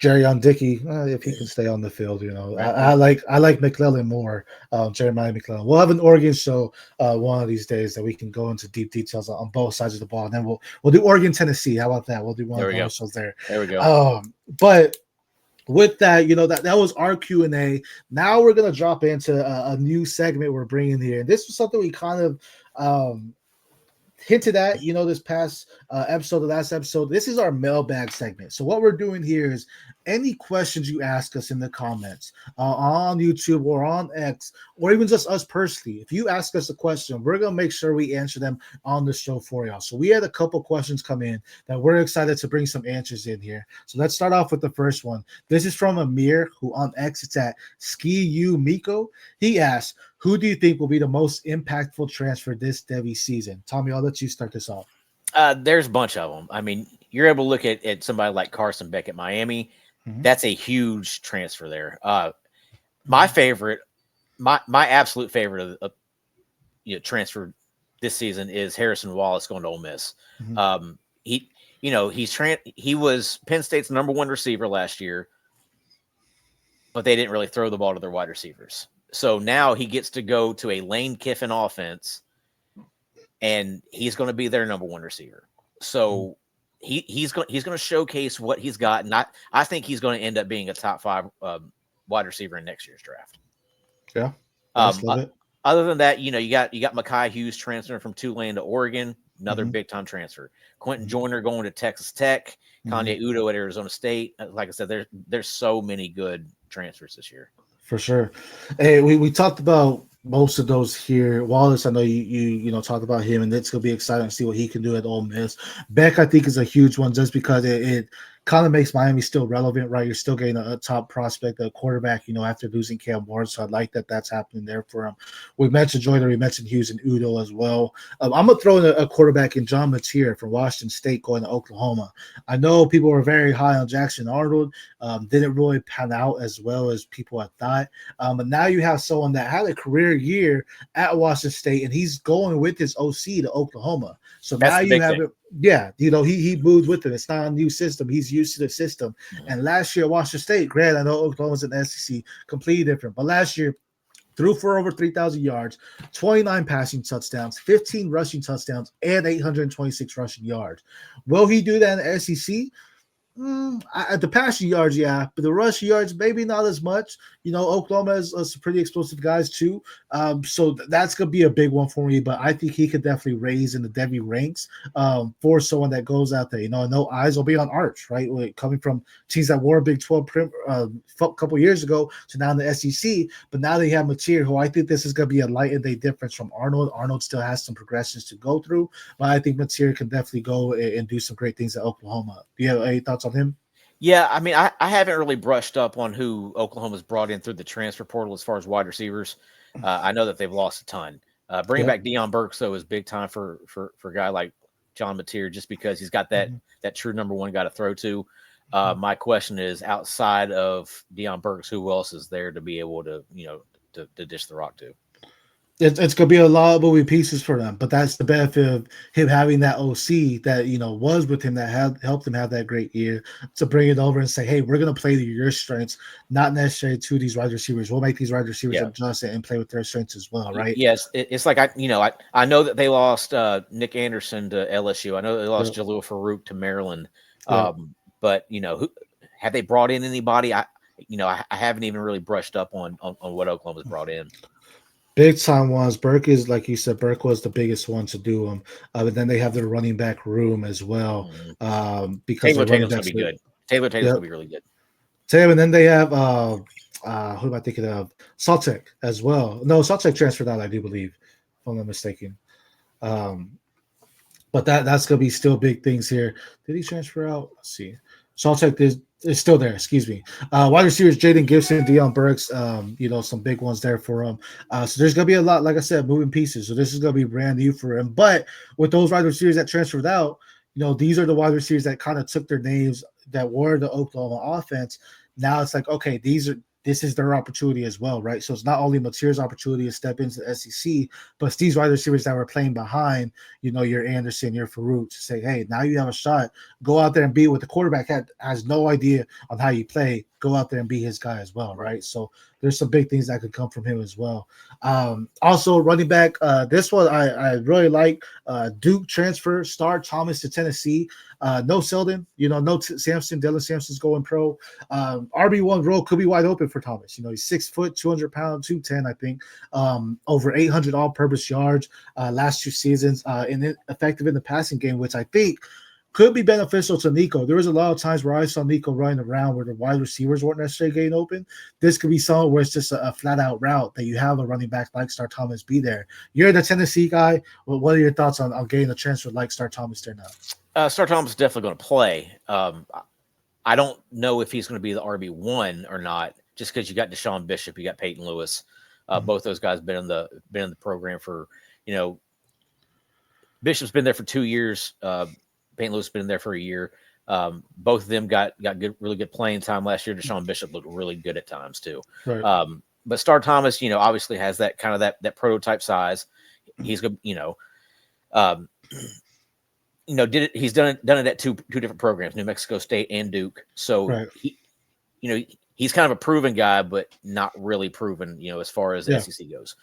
Speaker 1: Jerry on Dickey, if he can stay on the field,
Speaker 3: Right.
Speaker 1: I like McClellan more, Jeremiah McClellan. We'll have an Oregon show one of these days that we can go into deep details on both sides of the ball, and then we'll do Oregon, Tennessee. How about that? We'll do one
Speaker 3: There
Speaker 1: of
Speaker 3: we go.
Speaker 1: those shows there.
Speaker 3: There we go.
Speaker 1: But with that, that was our Q&A. Now we're gonna drop into a new segment we're bringing here. This was something we kind of hinted at, this past episode, the last episode. This is our mailbag segment. So what we're doing here is any questions you ask us in the comments on YouTube or on X, or even just us personally, if you ask us a question, we're going to make sure we answer them on the show for y'all. So we had a couple questions come in that we're excited to bring some answers in here. So let's start off with the first one. This is from Amir, who on X, it's at Ski Miko. He asked, who do you think will be the most impactful transfer this Devy season? Tommy, I'll let you start this off.
Speaker 3: There's a bunch of them. I mean, you're able to look at somebody like Carson Beck at Miami. Mm-hmm. That's a huge transfer there. My favorite, my absolute favorite of transfer this season is Harrison Wallace going to Ole Miss. Mm-hmm. He was Penn State's #1 receiver last year, but they didn't really throw the ball to their wide receivers. So now he gets to go to a Lane Kiffin offense, and he's going to be their #1 receiver. So he's going to showcase what he's got, and I think he's going to end up being a top 5 wide receiver in next year's draft.
Speaker 1: Yeah.
Speaker 3: Other than that, you got Mekhi Hughes transferring from Tulane to Oregon, another big time transfer. Quentin Joyner going to Texas Tech. Kanye Udo at Arizona State. Like I said, there's so many good transfers this year.
Speaker 1: For sure. Hey, we talked about most of those here. Wallace, I know you talked about him, and it's gonna be exciting to see what he can do at Ole Miss. Beck, I think, is a huge one just because it kind of makes Miami still relevant, right? You're still getting a top prospect, a quarterback, after losing Cam Ward. So I like that that's happening there for him. We mentioned Joyner, we mentioned Hughes and Udo as well. I'm going to throw in a quarterback in John Mateer from Washington State going to Oklahoma. I know people were very high on Jackson Arnold. Didn't really pan out as well as people had thought. But now you have someone that had a career year at Washington State, and he's going with his OC to Oklahoma. So that's now you have it. Yeah, he moved with it. It's not a new system. He's used to the system. Mm-hmm. And last year, Washington State, granted, I know Oklahoma's an SEC, completely different. But last year, threw for over 3,000 yards, 29 passing touchdowns, 15 rushing touchdowns, and 826 rushing yards. Will he do that in the SEC? At the passing yards, yeah, but the rushing yards, maybe not as much. Oklahoma has some pretty explosive guys too. So that's going to be a big one for me, but I think he could definitely raise in the Devy ranks for someone that goes out there. I know eyes will be on Arch, right? Coming from teams that wore Big 12 a couple years ago to now in the SEC, but now they have Mateer, who I think this is going to be a light and day difference from Arnold. Arnold still has some progressions to go through, but I think Mateer can definitely go and do some great things at Oklahoma. Do you have any thoughts on him?
Speaker 3: Yeah, I mean, I haven't really brushed up on who Oklahoma's brought in through the transfer portal as far as wide receivers. I know that they've lost a ton. Bringing back Deion Burks, though, is big time for a guy like John Mateer, just because he's got that true #1 guy to throw to. My question is, outside of Deion Burks, who else is there to be able to dish the rock to?
Speaker 1: It's going to be a lot of moving pieces for them, but that's the benefit of him having that OC that, was with him, that helped him have that great year, to bring it over and say, hey, we're going to play to your strengths, not necessarily to these wide receivers. We'll make these wide receivers adjust and play with their strengths as well, right?
Speaker 3: Yes. It's like, I know that they lost Nick Anderson to LSU. I know they lost Jalil Farouk to Maryland. But, have they brought in anybody? I haven't even really brushed up on what Oklahoma's brought in.
Speaker 1: Big time ones. Burke is, like you said, Burke was the biggest one to do them. But then they have their running back room as well. Because
Speaker 3: Taylor Taylor's going to be good. Taylor's going to be really good.
Speaker 1: Taylor, and then they have who am I thinking of? Saltek as well. No, Saltek transferred out, I do believe, if I'm not mistaken. But that's going to be still big things here. Did he transfer out? Let's see. Saltek is still there. Excuse me. Wide receivers, Jaden Gibson, Deion Burks. Some big ones there for him. So there's going to be a lot, like I said, moving pieces. So this is going to be brand new for him. But with those wide receivers that transferred out, these are the wide receivers that kind of took their names that were the Oklahoma offense. Now it's like, okay, these are this is their opportunity as well, right? So it's not only Mateer's opportunity to step into the SEC, but it's these wide receivers that were playing behind, your Anderson, your Farouk, to say, hey, now you have a shot. Go out there and be what the quarterback has no idea on how you play. Go out there and be his guy as well, right? So there's some big things that could come from him as well. Also, running back, this one I really like. Duke transfer, Star Thomas to Tennessee. No Selden, no Sampson. Dylan Sampson's going pro. RB1 role could be wide open for Thomas. He's 6 foot, 200 pounds, 210, I think. Over 800 all-purpose yards last 2 seasons. And effective in the passing game, which I think could be beneficial to Nico. There was a lot of times where I saw Nico running around where the wide receivers weren't necessarily getting open. This could be something where it's just a flat-out route that you have a running back like Star Thomas be there. You're the Tennessee guy. Well, what are your thoughts on getting a transfer like Star Thomas there now?
Speaker 3: Star Thomas is definitely going to play. I don't know if he's going to be the RB1 or not, just because you got Deshaun Bishop, you got Peyton Lewis. Both those guys been in the program for, Bishop's been there for 2 years. Peyton Lewis has been there for a year. Both of them got really good playing time last year. Deshaun Bishop looked really good at times too.
Speaker 1: Right.
Speaker 3: But Star Thomas, obviously has that kind of that prototype size. He's good, he's done it at two different programs, New Mexico State and Duke. So
Speaker 1: right.
Speaker 3: He's kind of a proven guy, but not really proven, as far as the SEC goes.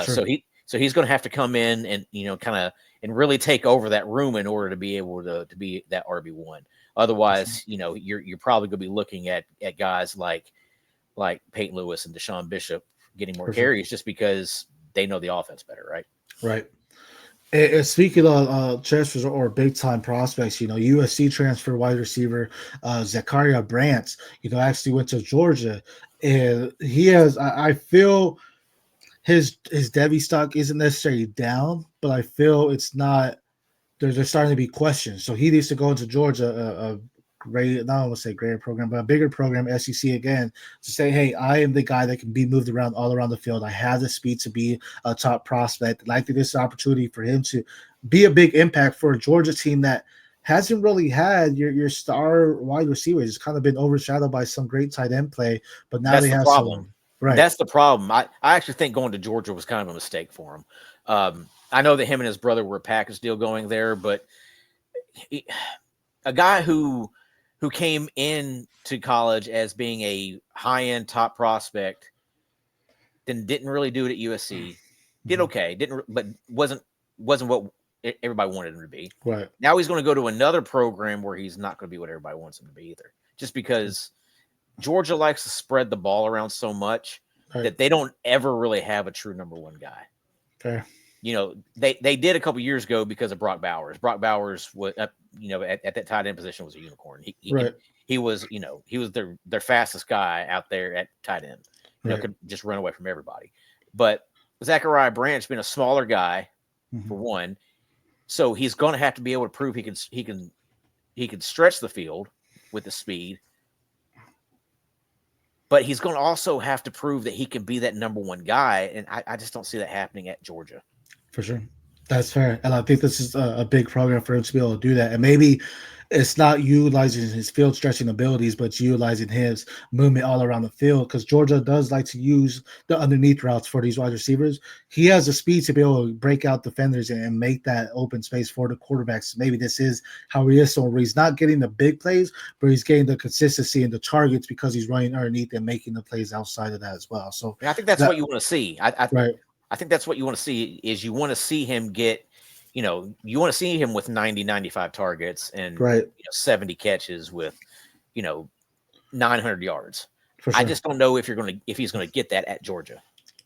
Speaker 1: Sure.
Speaker 3: So he's going to have to come in and kind of and really take over that room in order to be able to be that RB1. Otherwise, you're probably going to be looking at guys like Peyton Lewis and Deshaun Bishop getting more carries just because they know the offense better, right?
Speaker 1: Right. And speaking of transfers or big time prospects, USC transfer wide receiver Zachariah Brandt, actually went to Georgia, and he has. I feel his Devy stock isn't necessarily down, but I feel it's not. There's starting to be questions, so he needs to go into Georgia, a great, not want to say greater program, but a bigger program, SEC again, to say, hey, I am the guy that can be moved around all around the field. I have the speed to be a top prospect. And I think this is an opportunity for him to be a big impact for a Georgia team that hasn't really had your star wide receivers. It's kind of been overshadowed by some great tight end play, but now they have some. Right.
Speaker 3: That's the problem. I actually think going to Georgia was kind of a mistake for him. I know that him and his brother were a package deal going there, but a guy who came in to college as being a high-end top prospect, then didn't really do it at USC. Did okay, but wasn't what everybody wanted him to be.
Speaker 1: Right.
Speaker 3: Now he's going to go to another program where he's not going to be what everybody wants him to be either. Just because Georgia likes to spread the ball around so much that they don't ever really have a true number one guy.
Speaker 1: Okay.
Speaker 3: They did a couple years ago because of Brock Bowers. Brock Bowers was, at that tight end position was a unicorn. He was, he was their fastest guy out there at tight end. Could just run away from everybody. But Zachariah Branch being a smaller guy, for one, so he's going to have to be able to prove he can stretch the field with the speed. But he's going to also have to prove that he can be that number one guy, and I just don't see that happening at Georgia.
Speaker 1: For sure. That's fair. And I think this is a big program for him to be able to do that. And maybe it's not utilizing his field stretching abilities, but it's utilizing his movement all around the field, because Georgia does like to use the underneath routes for these wide receivers. He has the speed to be able to break out defenders and make that open space for the quarterbacks. Maybe this is how he is. So where he's not getting the big plays, but he's getting the consistency and the targets because he's running underneath and making the plays outside of that as well. So
Speaker 3: I think that's what you want to see.
Speaker 1: Right.
Speaker 3: I think that's what you want to see is you want to see him get, you want to see him with 90, 95 targets and 70 catches with, 900 yards. Sure. I just don't know if he's going to get that at Georgia.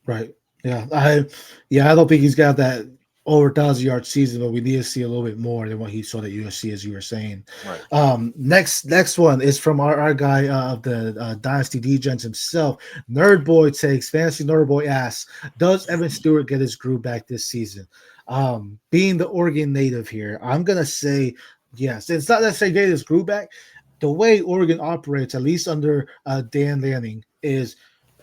Speaker 3: Right.
Speaker 1: Yeah. I don't think he's got that over 1,000-yard season, but we need to see a little bit more than what he saw at USC, as you were saying.
Speaker 3: Right.
Speaker 1: Next one is from our guy of the Dynasty Degens himself. Nerd Boy takes, Fantasy Nerd Boy asks, does Evan Stewart get his groove back this season? Being the Oregon native here, I'm going to say yes. It's not necessarily getting his groove back. The way Oregon operates, at least under Dan Lanning, is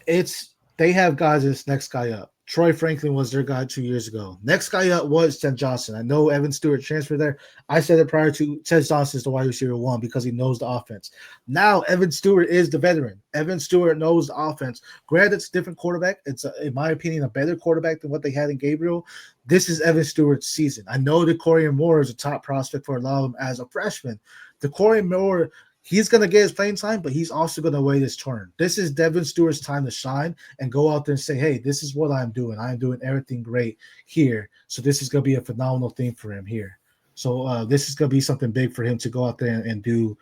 Speaker 1: they have guys as next guy up. Troy Franklin was their guy 2 years ago. Next guy up was Ted Johnson. I know Evan Stewart transferred there. I said it prior to Ted Johnson is the wide receiver 1 because he knows the offense. Now Evan Stewart is the veteran. Evan Stewart knows the offense. Granted, it's a different quarterback. It's, in my opinion, a better quarterback than what they had in Gabriel. This is Evan Stewart's season. I know DeCorian Moore is a top prospect for a lot of them as a freshman. DeCorian Moore, he's going to get his playing time, but he's also going to wait his turn. This is Devin Stewart's time to shine and go out there and say, hey, this is what I'm doing. I'm doing everything great here. So this is going to be a phenomenal thing for him here. So this is going to be something big for him to go out there and do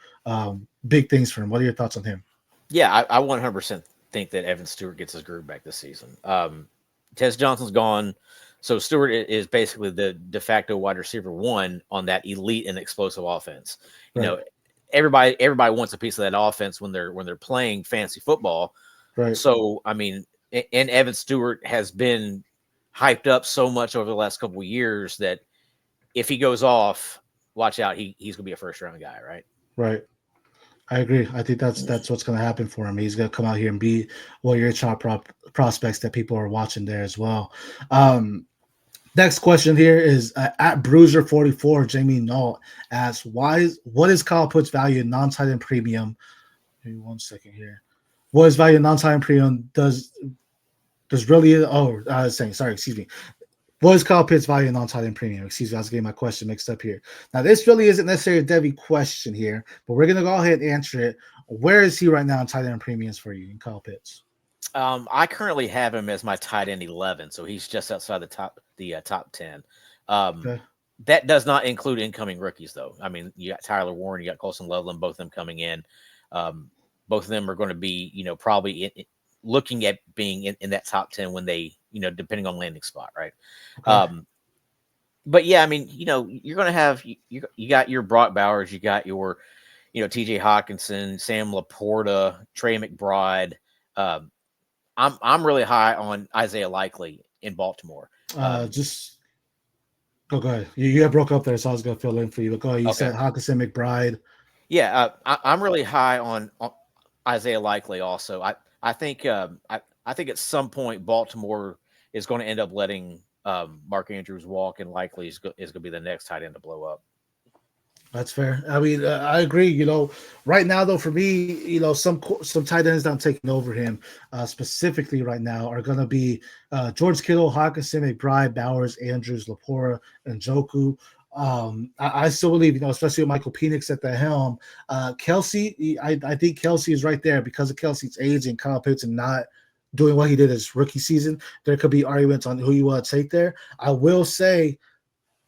Speaker 1: big things for him. What are your thoughts on him?
Speaker 3: Yeah, I 100% think that Evan Stewart gets his groove back this season. Tez Johnson's gone. So Stewart is basically the de facto wide receiver 1 on that elite and explosive offense. You know, everybody wants a piece of that offense when they're playing fantasy football.
Speaker 1: Right.
Speaker 3: So I mean, and Evan Stewart has been hyped up so much over the last couple of years that if he goes off, watch out, he's gonna be a first round guy, right?
Speaker 1: Right. I agree. I think that's what's going to happen for him. He's going to come out here and be one of your top prospects that people are watching there as well. Next question here is at Bruiser44. Jamie Nault asks, what is Kyle Pitts' value in non-tight end premium? Maybe 1 second here. What is value in non-tight end premium? Does really? Oh, I was saying. Sorry, excuse me. What is Kyle Pitts' value in non-tight end premium? Excuse me, I was getting my question mixed up here. Now, this really isn't necessarily a Devy question here, but we're going to go ahead and answer it. Where is he right now in tight end premiums for you in Kyle Pitts?
Speaker 3: I currently have him as my tight end 11, so he's just outside the top 10.
Speaker 1: Okay.
Speaker 3: That does not include incoming rookies, though. I mean, you got Tyler Warren, you got Colson Loveland, both of them coming in. Both of them are going to be, probably looking at being in that top 10 when they, depending on landing spot, right? Okay. But yeah, I mean, you're going to have you got your Brock Bowers, you got your, T.J. Hawkinson, Sam Laporta, Trey McBride. I'm really high on Isaiah Likely in Baltimore.
Speaker 1: Go ahead. You got broke up there, so I was going to fill in for you. But go ahead. You said Hawkinson, McBride.
Speaker 3: Yeah, I'm really high on Isaiah Likely also. I think at some point Baltimore is going to end up letting Mark Andrews walk, and Likely is going to be the next tight end to blow up. That's
Speaker 1: fair. I mean, I agree. Right now though, for me, some tight ends that I'm taking over him specifically right now are going to be George Kittle, Hawkinson, McBride, Bowers, Andrews, Laporta, and Njoku. I still believe, especially with Michael Penix at the helm, Kelsey. I think Kelsey is right there because of Kelsey's age and Kyle Pitts and not doing what he did his rookie season. There could be arguments on who you want to take there. I will say,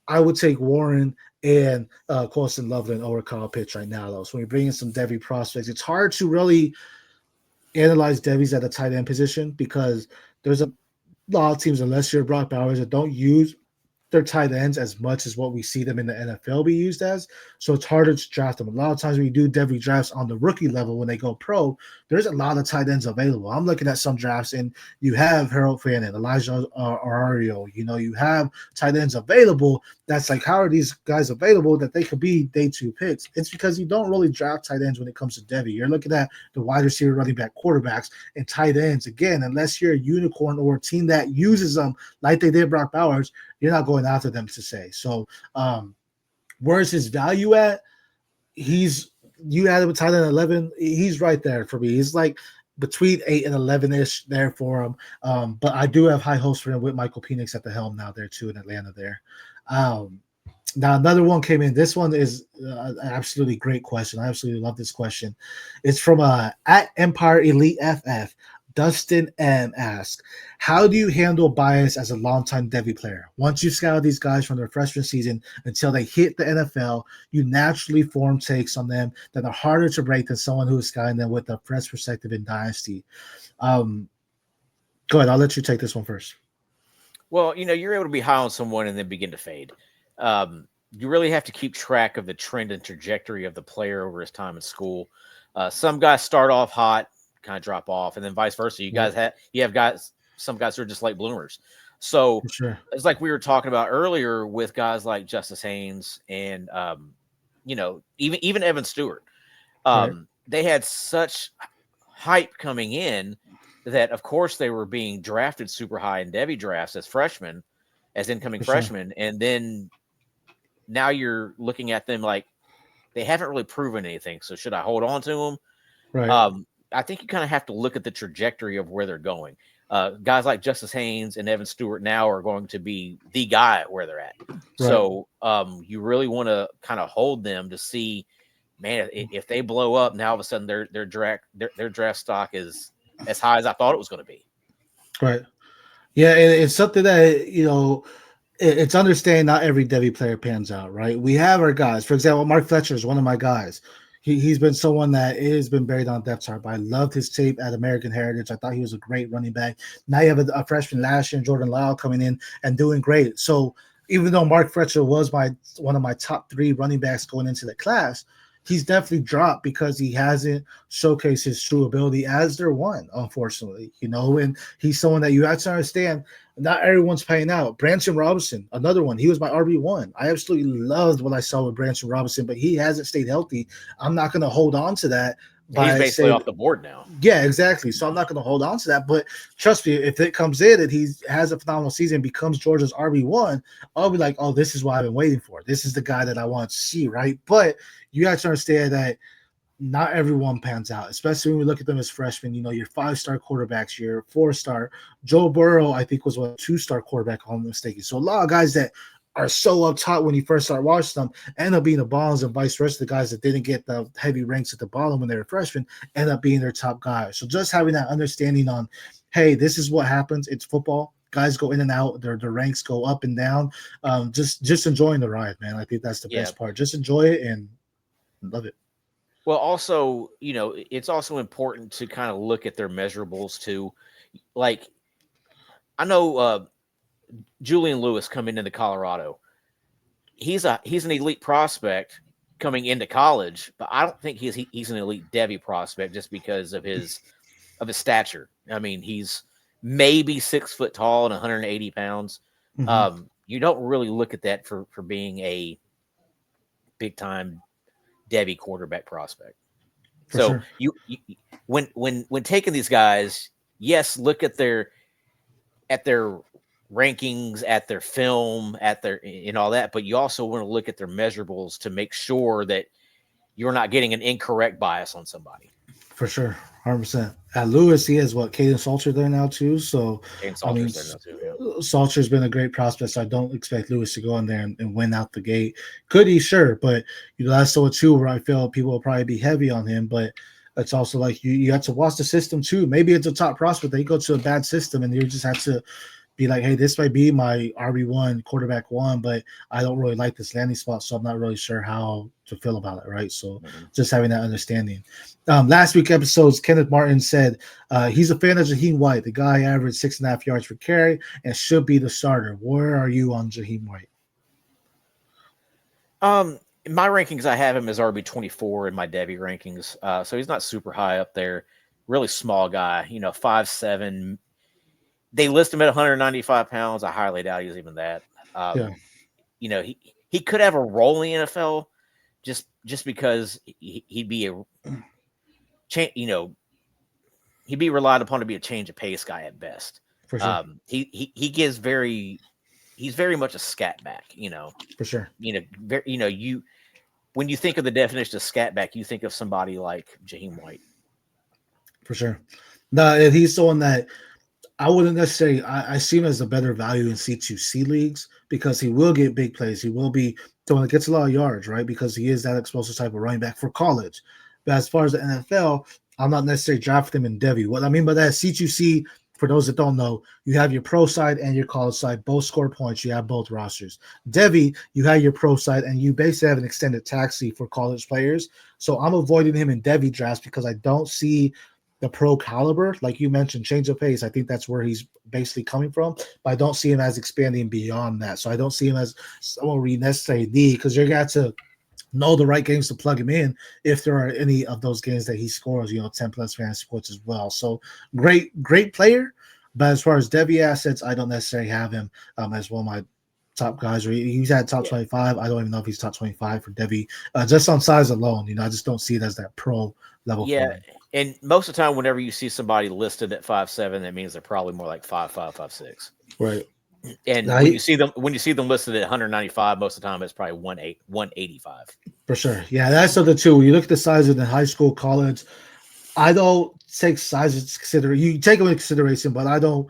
Speaker 1: I would take Warren and Colson Loveland over Kyle Pitts right now, though. So when you bring in some Devy prospects, it's hard to really analyze Devy's at the tight end position because there's a lot of teams, unless you're Brock Bowers, that don't use their tight ends as much as what we see them in the NFL be used as. So it's harder to draft them. A lot of times when you do Devy drafts on the rookie level, when they go pro, there's a lot of tight ends available. I'm looking at some drafts and you have Harold Fannin, Elijah Arario, you have tight ends available. That's like, how are these guys available that they could be day 2 picks? It's because you don't really draft tight ends when it comes to Devy. You're looking at the wide receiver, running back, quarterbacks, and tight ends. Again, unless you're a unicorn or a team that uses them like they did Brock Bowers, you're not going after them to say. So where's his value at? You had him with tight end 11. He's right there for me. He's like between 8 and 11-ish there for him. But I do have high hopes for him with Michael Penix at the helm now there too in Atlanta there. Now another one came in. This one is an absolutely great question. I absolutely love this question. It's from at Empire Elite FF. Dustin M asks, how do you handle bias as a longtime Devy player? Once you scout these guys from their freshman season until they hit the NFL, you naturally form takes on them that are harder to break than someone who is scouting them with a fresh perspective in Dynasty. Go ahead. I'll let you take this one first.
Speaker 3: Well, you're able to be high on someone and then begin to fade. You really have to keep track of the trend and trajectory of the player over his time in school. Some guys start off hot, kind of drop off, and then vice versa. You have some guys who are just late bloomers. So
Speaker 1: sure.
Speaker 3: It's like we were talking about earlier with guys like Justice Haynes and even Evan Stewart.
Speaker 1: Right.
Speaker 3: They had such hype coming in, that, of course, they were being drafted super high in Devy drafts as freshmen, as incoming
Speaker 1: For sure.
Speaker 3: freshmen, and then now you're looking at them like they haven't really proven anything. So should I hold on to them?
Speaker 1: Right.
Speaker 3: I think you kind of have to look at the trajectory of where they're going. Guys like Justice Haynes and Evan Stewart now are going to be the guy where they're at.
Speaker 1: Right.
Speaker 3: So you really want to kind of hold them to see, man, if they blow up, now all of a sudden their draft stock is as high as I thought it was going to be.
Speaker 1: Right. Yeah, it's something that, it's understanding not every Devy player pans out, right? We have our guys. For example, Mark Fletcher is one of my guys. He's been someone that has been buried on depth chart, but I loved his tape at American Heritage. I thought he was a great running back. Now you have a freshman last year, Jordan Lyle, coming in and doing great. So even though Mark Fletcher was one of my top 3 running backs going into the class, he's definitely dropped because he hasn't showcased his true ability as their one, unfortunately, and he's someone that you have to understand. Not everyone's paying out. Branson Robinson, another one. He was my RB1. I absolutely loved what I saw with Branson Robinson, but he hasn't stayed healthy. I'm not going to hold on to that.
Speaker 3: He's basically off the board now.
Speaker 1: Yeah, exactly. So I'm not going to hold on to that. But trust me, if it comes in and he has a phenomenal season, becomes Georgia's RB1, I'll be like, oh, this is what I've been waiting for. This is the guy that I want to see, right? But you have to understand that not everyone pans out, especially when we look at them as freshmen. Your 5-star quarterbacks, your 4-star. Joe Burrow, I think, was a 2-star quarterback, if I'm mistaken. So a lot of guys that are so up top when you first start watching them end up being the bombs, and vice versa. The guys that didn't get the heavy ranks at the bottom when they were freshmen end up being their top guys. So just having that understanding on, hey, this is what happens. It's football. Guys go in and out. Their ranks go up and down. Just enjoying the ride, man. I think that's the best part. Just enjoy it and love it.
Speaker 3: Well, also, it's also important to kind of look at their measurables too. Like, I know Julian Lewis coming into Colorado. He's an elite prospect coming into college, but I don't think he's an elite Devy prospect just because of his stature. I mean, he's maybe 6 foot tall and 180 pounds.
Speaker 1: Mm-hmm.
Speaker 3: You don't really look at that for being a big time Devy quarterback prospect.
Speaker 1: For
Speaker 3: so
Speaker 1: sure.
Speaker 3: you when taking these guys, yes, look at their rankings, at their film, at their and all that, but you also want to look at their measurables to make sure that you're not getting an incorrect bias on somebody.
Speaker 1: For sure, 100%. At Lewis, he has Caden Salter there now too. So Salter's been a great prospect. So I don't expect Lewis to go in there and win out the gate. Could he? Sure, but that's the one too where I feel people will probably be heavy on him. But it's also like you have to watch the system too. Maybe it's a top prospect. They go to a bad system, and you just have to be like, hey, this might be my RB1, quarterback 1, but I don't really like this landing spot, so I'm not really sure how to feel about it, right? So just having that understanding. Last week episodes, Kenneth Martin said he's a fan of Jaheim White. The guy averaged 6.5 yards per carry and should be the starter. Where are you on Jaheim White?
Speaker 3: In my rankings, I have him as RB24 in my Devy rankings. So he's not super high up there. Really small guy, 5'7". They list him at 195 pounds. I highly doubt he's even that. He could have a role in the NFL just because he'd be he'd be relied upon to be a change of pace guy at best.
Speaker 1: For sure.
Speaker 3: He's very much a scat back,
Speaker 1: For sure.
Speaker 3: When you think of the definition of scat back, you think of somebody like Jaheim White.
Speaker 1: For sure. No, he's someone that I wouldn't necessarily. I see him as a better value in C2C leagues because he will get big plays. He will be someone that gets a lot of yards, right? Because he is that explosive type of running back for college. But as far as the NFL, I'm not necessarily drafting him in Devy. What I mean by that is C2C, for those that don't know, you have your pro side and your college side. Both score points. You have both rosters. Devy, you have your pro side, and you basically have an extended taxi for college players. So I'm avoiding him in Devy drafts because I don't see the pro caliber, like you mentioned, change of pace. I think that's where he's basically coming from, but I don't see him as expanding beyond that. So I don't see him as someone we necessarily need because you're going to know the right games to plug him in if there are any of those games that he scores, 10 plus fantasy points as well. So great player. But as far as Devy assets, I don't necessarily have him as one of my top guys. Or he's at top
Speaker 3: Yeah.
Speaker 1: 25. I don't even know if he's top 25 for Devy. Just on size alone, I just don't see it as that pro level for
Speaker 3: Yeah,
Speaker 1: him.
Speaker 3: and most of the time, whenever you see somebody listed at 5'7", that means they're probably more like 5'5", 5'6".
Speaker 1: Right.
Speaker 3: And
Speaker 1: Now
Speaker 3: when you see them listed at 195, most of the time it's probably 185.
Speaker 1: for sure. Yeah, that's something too. When you look at the size in high school, college, I don't take sizes consider. You take them into consideration, but I don't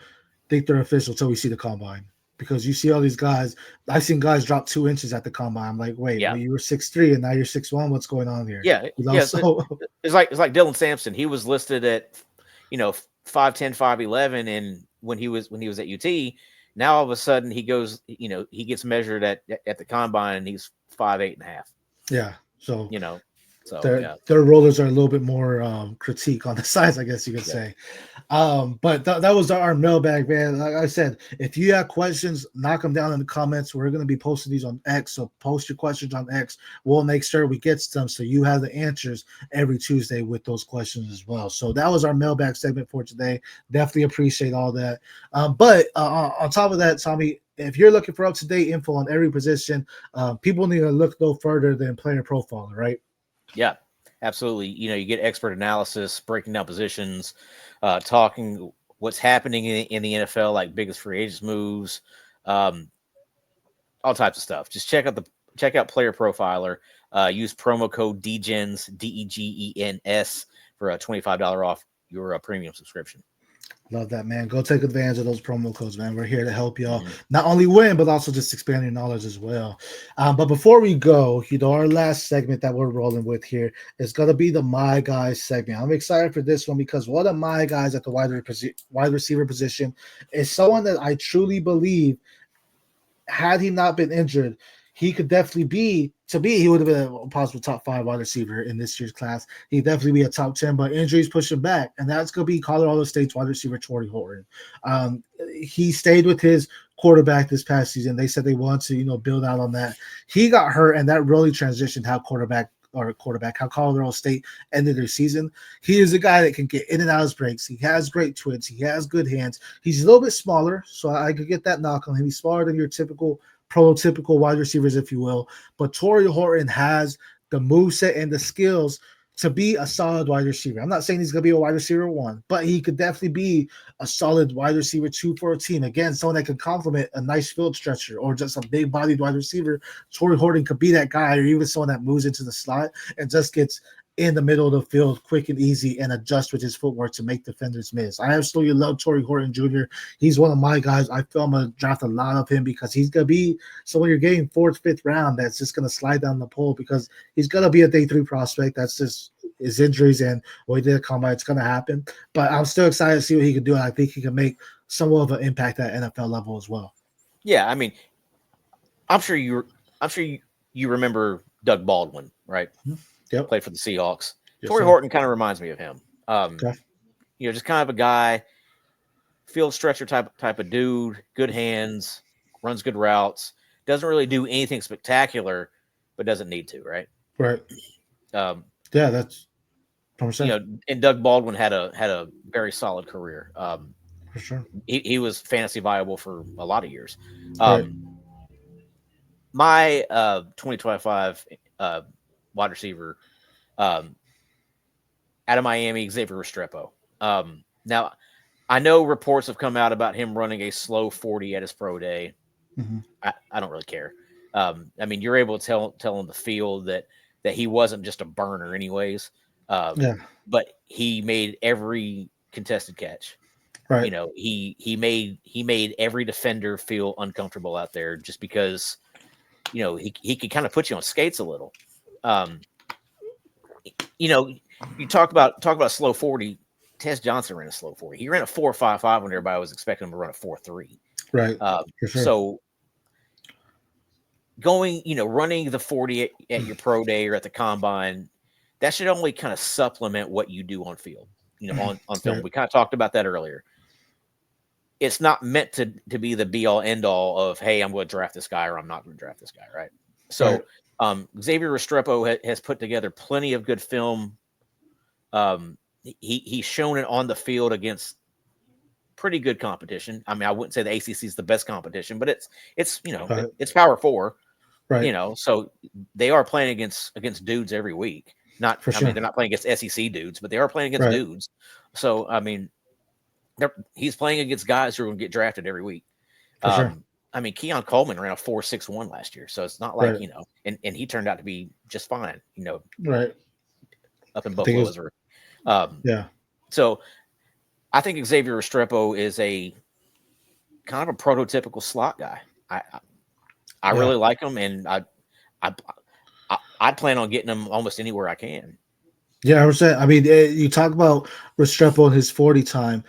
Speaker 1: think they're official until we see the combine. Because you see all these guys, I've seen guys drop 2 inches at the combine. I'm like, wait,
Speaker 3: Yeah,
Speaker 1: well, you were 6'3" and now you're 6'1". What's going on here?
Speaker 3: yeah, yeah.
Speaker 1: So
Speaker 3: It's like Dylan Sampson. He was listed at 5'10", 5'11", and when he was at UT, now all of a sudden he goes, he gets measured at the combine and he's 5'8.5".
Speaker 1: yeah. So
Speaker 3: So yeah.
Speaker 1: their rollers are a little bit more critique on the size, I guess you could say. But that was our mailbag, man. Like I said, if you have questions, knock them down in the comments. We're going to be posting these on X, so post your questions on X. We'll make sure we get to them so you have the answers every Tuesday with those questions as well. So that was our mailbag segment for today. Definitely appreciate all that. But on top of that, Tommy, if you're looking for up-to-date info on every position, people need to look no further than Player Profiler, right?
Speaker 3: Yeah, absolutely. You get expert analysis, breaking down positions, talking what's happening in the NFL, like biggest free agents moves, all types of stuff. Just check out Player Profiler. Use promo code DEGENS, DEGENS, for a $25 off your premium subscription.
Speaker 1: Love that, man. Go take advantage of those promo codes, man. We're here to help y'all
Speaker 3: Mm-hmm.
Speaker 1: not only win, but also just expand your knowledge as well. But before we go, our last segment that we're rolling with here is going to be the My Guys segment. I'm excited for this one because one of my guys at the wide receiver position is someone that I truly believe, had he not been injured, he could definitely be, he would have been a possible top 5 wide receiver in this year's class. He'd definitely be a top 10, but injuries push him back. And that's going to be Colorado State's wide receiver, Torrey Horton. He stayed with his quarterback this past season. They said they want to, build out on that. He got hurt, and that really transitioned how how Colorado State ended their season. He is a guy that can get in and out of his breaks. He has great twitch. He has good hands. He's a little bit smaller, so I could get that knock on him. He's smaller than your prototypical wide receivers, if you will. But Torrey Horton has the moveset and the skills to be a solid wide receiver. I'm not saying he's going to be a wide receiver 1, but he could definitely be a solid wide receiver 2 for a team. Again, someone that could complement a nice field stretcher or just a big-bodied wide receiver. Torrey Horton could be that guy, or even someone that moves into the slot and just gets in the middle of the field quick and easy and adjust with his footwork to make defenders miss. I absolutely love Torrey Horton Jr. He's one of my guys. I feel I'm going to draft a lot of him because he's going to be someone you're getting 4th, 5th round that's just going to slide down the pole because he's going to be a day 3 prospect. That's just his injuries and what he did at combine. It's going to happen. But I'm still excited to see what he can do, and I think he can make somewhat of an impact at NFL level as well.
Speaker 3: Yeah, I mean, I'm sure you remember Doug Baldwin, right?
Speaker 1: Yep.
Speaker 3: Played for the Seahawks.
Speaker 1: Yes,
Speaker 3: Torrey
Speaker 1: sir.
Speaker 3: Horton kind of reminds me of him.
Speaker 1: Okay.
Speaker 3: Just kind of a guy, field stretcher type of dude, good hands, runs good routes, doesn't really do anything spectacular, but doesn't need to, right?
Speaker 1: Right. Yeah, that's 100%.
Speaker 3: And Doug Baldwin had a very solid career.
Speaker 1: For sure.
Speaker 3: He was fantasy viable for a lot of years.
Speaker 1: Right.
Speaker 3: My 2025 wide receiver out of Miami, Xavier Restrepo. Now, I know reports have come out about him running a slow 40 at his pro day.
Speaker 1: Mm-hmm.
Speaker 3: I don't really care. I mean, you're able to tell on the field that he wasn't just a burner anyways.
Speaker 1: Yeah.
Speaker 3: But he made every contested catch.
Speaker 1: Right.
Speaker 3: He made every defender feel uncomfortable out there just because, he could kind of put you on skates a little. You talk about slow 40. Tez Johnson ran a slow 40. He ran a 4.55 when everybody was expecting him to run a 4.3.
Speaker 1: Right. For sure.
Speaker 3: So running the 40 at your pro day or at the combine, that should only kind of supplement what you do on field, on film.
Speaker 1: Right.
Speaker 3: We kind of talked about that earlier. It's not meant to be the be all end all of, hey, I'm going to draft this guy or I'm not going to draft this guy. Right. So,
Speaker 1: Right.
Speaker 3: Xavier Restrepo has put together plenty of good film. He's shown it on the field against pretty good competition. I mean, I wouldn't say the ACC is the best competition, but it's
Speaker 1: Right.
Speaker 3: it's Power Four.
Speaker 1: Right.
Speaker 3: So they are playing against dudes every week. Not,
Speaker 1: For
Speaker 3: I mean,
Speaker 1: sure.
Speaker 3: they're not playing against SEC dudes, but they are playing against
Speaker 1: Right.
Speaker 3: dudes. So I mean, he's playing against guys who are going to get drafted every week.
Speaker 1: For sure.
Speaker 3: I mean, Keon Coleman ran a 4.61 last year, so it's not like
Speaker 1: Right.
Speaker 3: and he turned out to be just fine.
Speaker 1: Right.
Speaker 3: Up in
Speaker 1: I think
Speaker 3: Buffalo,
Speaker 1: it's
Speaker 3: Missouri.
Speaker 1: yeah.
Speaker 3: So I think Xavier Restrepo is a kind of a prototypical slot guy. I really like him, and I plan on getting him almost anywhere I can.
Speaker 1: Yeah, 100%. I mean, you talk about Restrepo and his 40 time.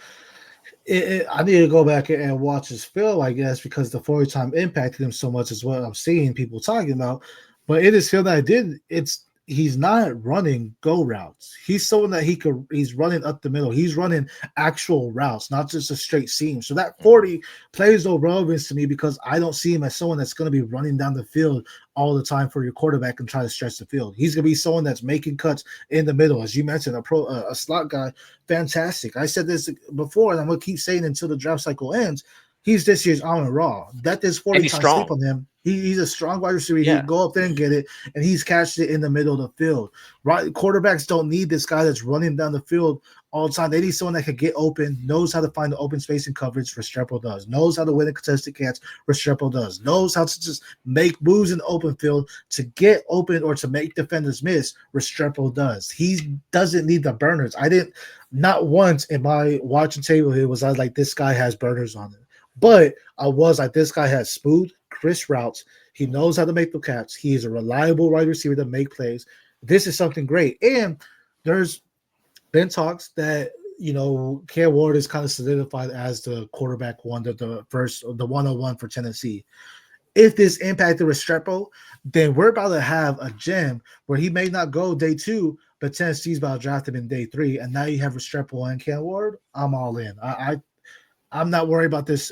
Speaker 1: I need to go back and watch his film, I guess, because the 40 time impacted him so much is what I'm seeing people talking about. But in his film that I did, he's not running go routes. He's someone that he's running up the middle. He's running actual routes, not just a straight seam. So that 40 plays no relevance to me because I don't see him as someone that's going to be running down the field all the time for your quarterback and try to stretch the field. He's going to be someone that's making cuts in the middle. As you mentioned, a slot guy, fantastic. I said this before, and I'm going to keep saying until the draft cycle ends. He's this year's on and raw. That this 40 times sleep on him. He's a strong wide receiver.
Speaker 3: Yeah.
Speaker 1: He can go up there and get it, and he's catched it in the middle of the field. Right, quarterbacks don't need this guy that's running down the field all the time. They need someone that can get open, knows how to find the open space and coverage. Restrepo does. Knows how to win a contested catch. Restrepo does. Knows how to just make moves in the open field to get open or to make defenders miss. Restrepo does. He doesn't need the burners. Not once in my watching table here was I like, this guy has burners on him. But I was like, this guy has smooth, crisp routes. He knows how to make the catch. He is a reliable wide receiver to make plays. This is something great. And there's been talks that, Cam Ward is kind of solidified as the quarterback one, the 101 for Tennessee. If this impacted Restrepo, then we're about to have a gem where he may not go day 2, but Tennessee's about to draft him in day 3. And now you have Restrepo and Cam Ward. I'm all in. I'm not worried about this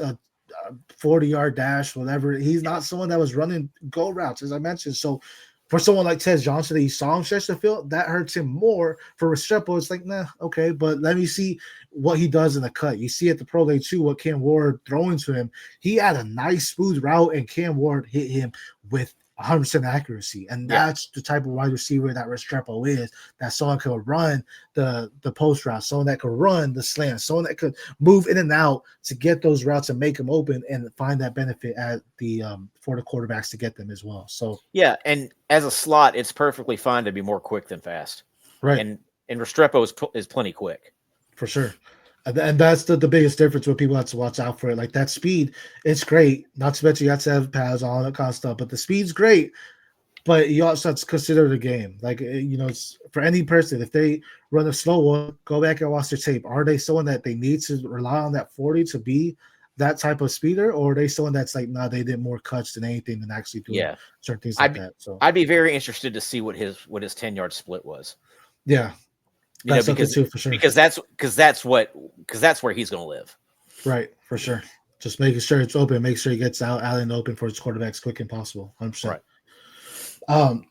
Speaker 1: 40-yard dash, whatever. He's not someone that was running go routes, as I mentioned. So for someone like Ted Johnson that he saw him stretch the field, that hurts him more. For Restrepo, it's like, nah, okay, but let me see what he does in the cut. You see at the Pro Day too, what Cam Ward throwing to him. He had a nice smooth route, and Cam Ward hit him with 100% accuracy, and that's the type of wide receiver that Restrepo is. That someone could run the post route, someone that could run the slant, someone that could move in and out to get those routes and make them open and find that benefit at the for the quarterbacks to get them as well. So
Speaker 3: yeah, and as a slot, it's perfectly fine to be more quick than fast,
Speaker 1: right?
Speaker 3: And Restrepo is plenty quick
Speaker 1: for sure. And that's the biggest difference where people have to watch out for it. Like that speed, it's great. Not to mention you have to have pads on, that kind of stuff. But the speed's great. But you also have to consider the game. Like, it's for any person, if they run a slow one, go back and watch their tape. Are they someone that they need to rely on that 40 to be that type of speeder? Or are they someone that's like, no, they did more cuts than anything than actually doing certain things like that? So
Speaker 3: I'd be very interested to see what his 10-yard split was.
Speaker 1: Yeah.
Speaker 3: Because
Speaker 1: too, for sure.
Speaker 3: because that's where he's going to live.
Speaker 1: Right, for sure. Just making sure it's open, make sure he gets out and open for his quarterbacks quick and possible. 100%. Right.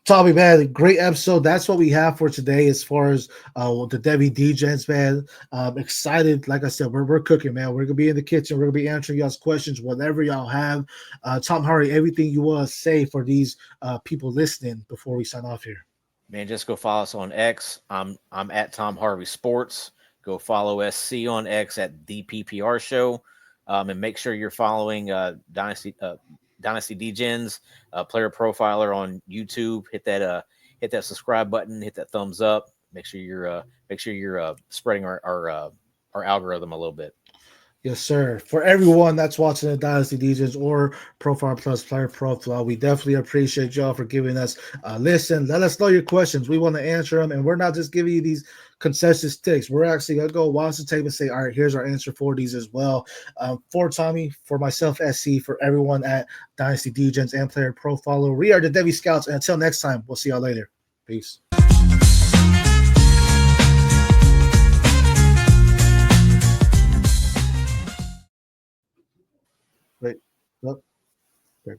Speaker 1: Tommy, man, great episode. That's what we have for today as far as the Devy Degens, man. Excited. Like I said, we're cooking, man. We're gonna be in the kitchen. We're gonna be answering y'all's questions, whatever y'all have. Tom Harvey, everything you want to say for these people listening before we sign off here.
Speaker 3: Man, just go follow us on X. I'm at Tom Harvey Sports. Go follow SC on X at the PPR Show, and make sure you're following Dynasty Degens, Player Profiler on YouTube. Hit that subscribe button. Hit that thumbs up. Make sure you're spreading our algorithm a little bit.
Speaker 1: Yes, sir. For everyone that's watching the Dynasty Degens or Profile Plus Player Profile, we definitely appreciate y'all for giving us a listen. Let us know your questions. We want to answer them, and we're not just giving you these consensus ticks. We're actually going to go watch the tape and say, all right, here's our answer for these as well. For Tommy, for myself, SC, for everyone at Dynasty Degens and Player Profiler, we are the Devy Scouts, and until next time, we'll see y'all later. Peace.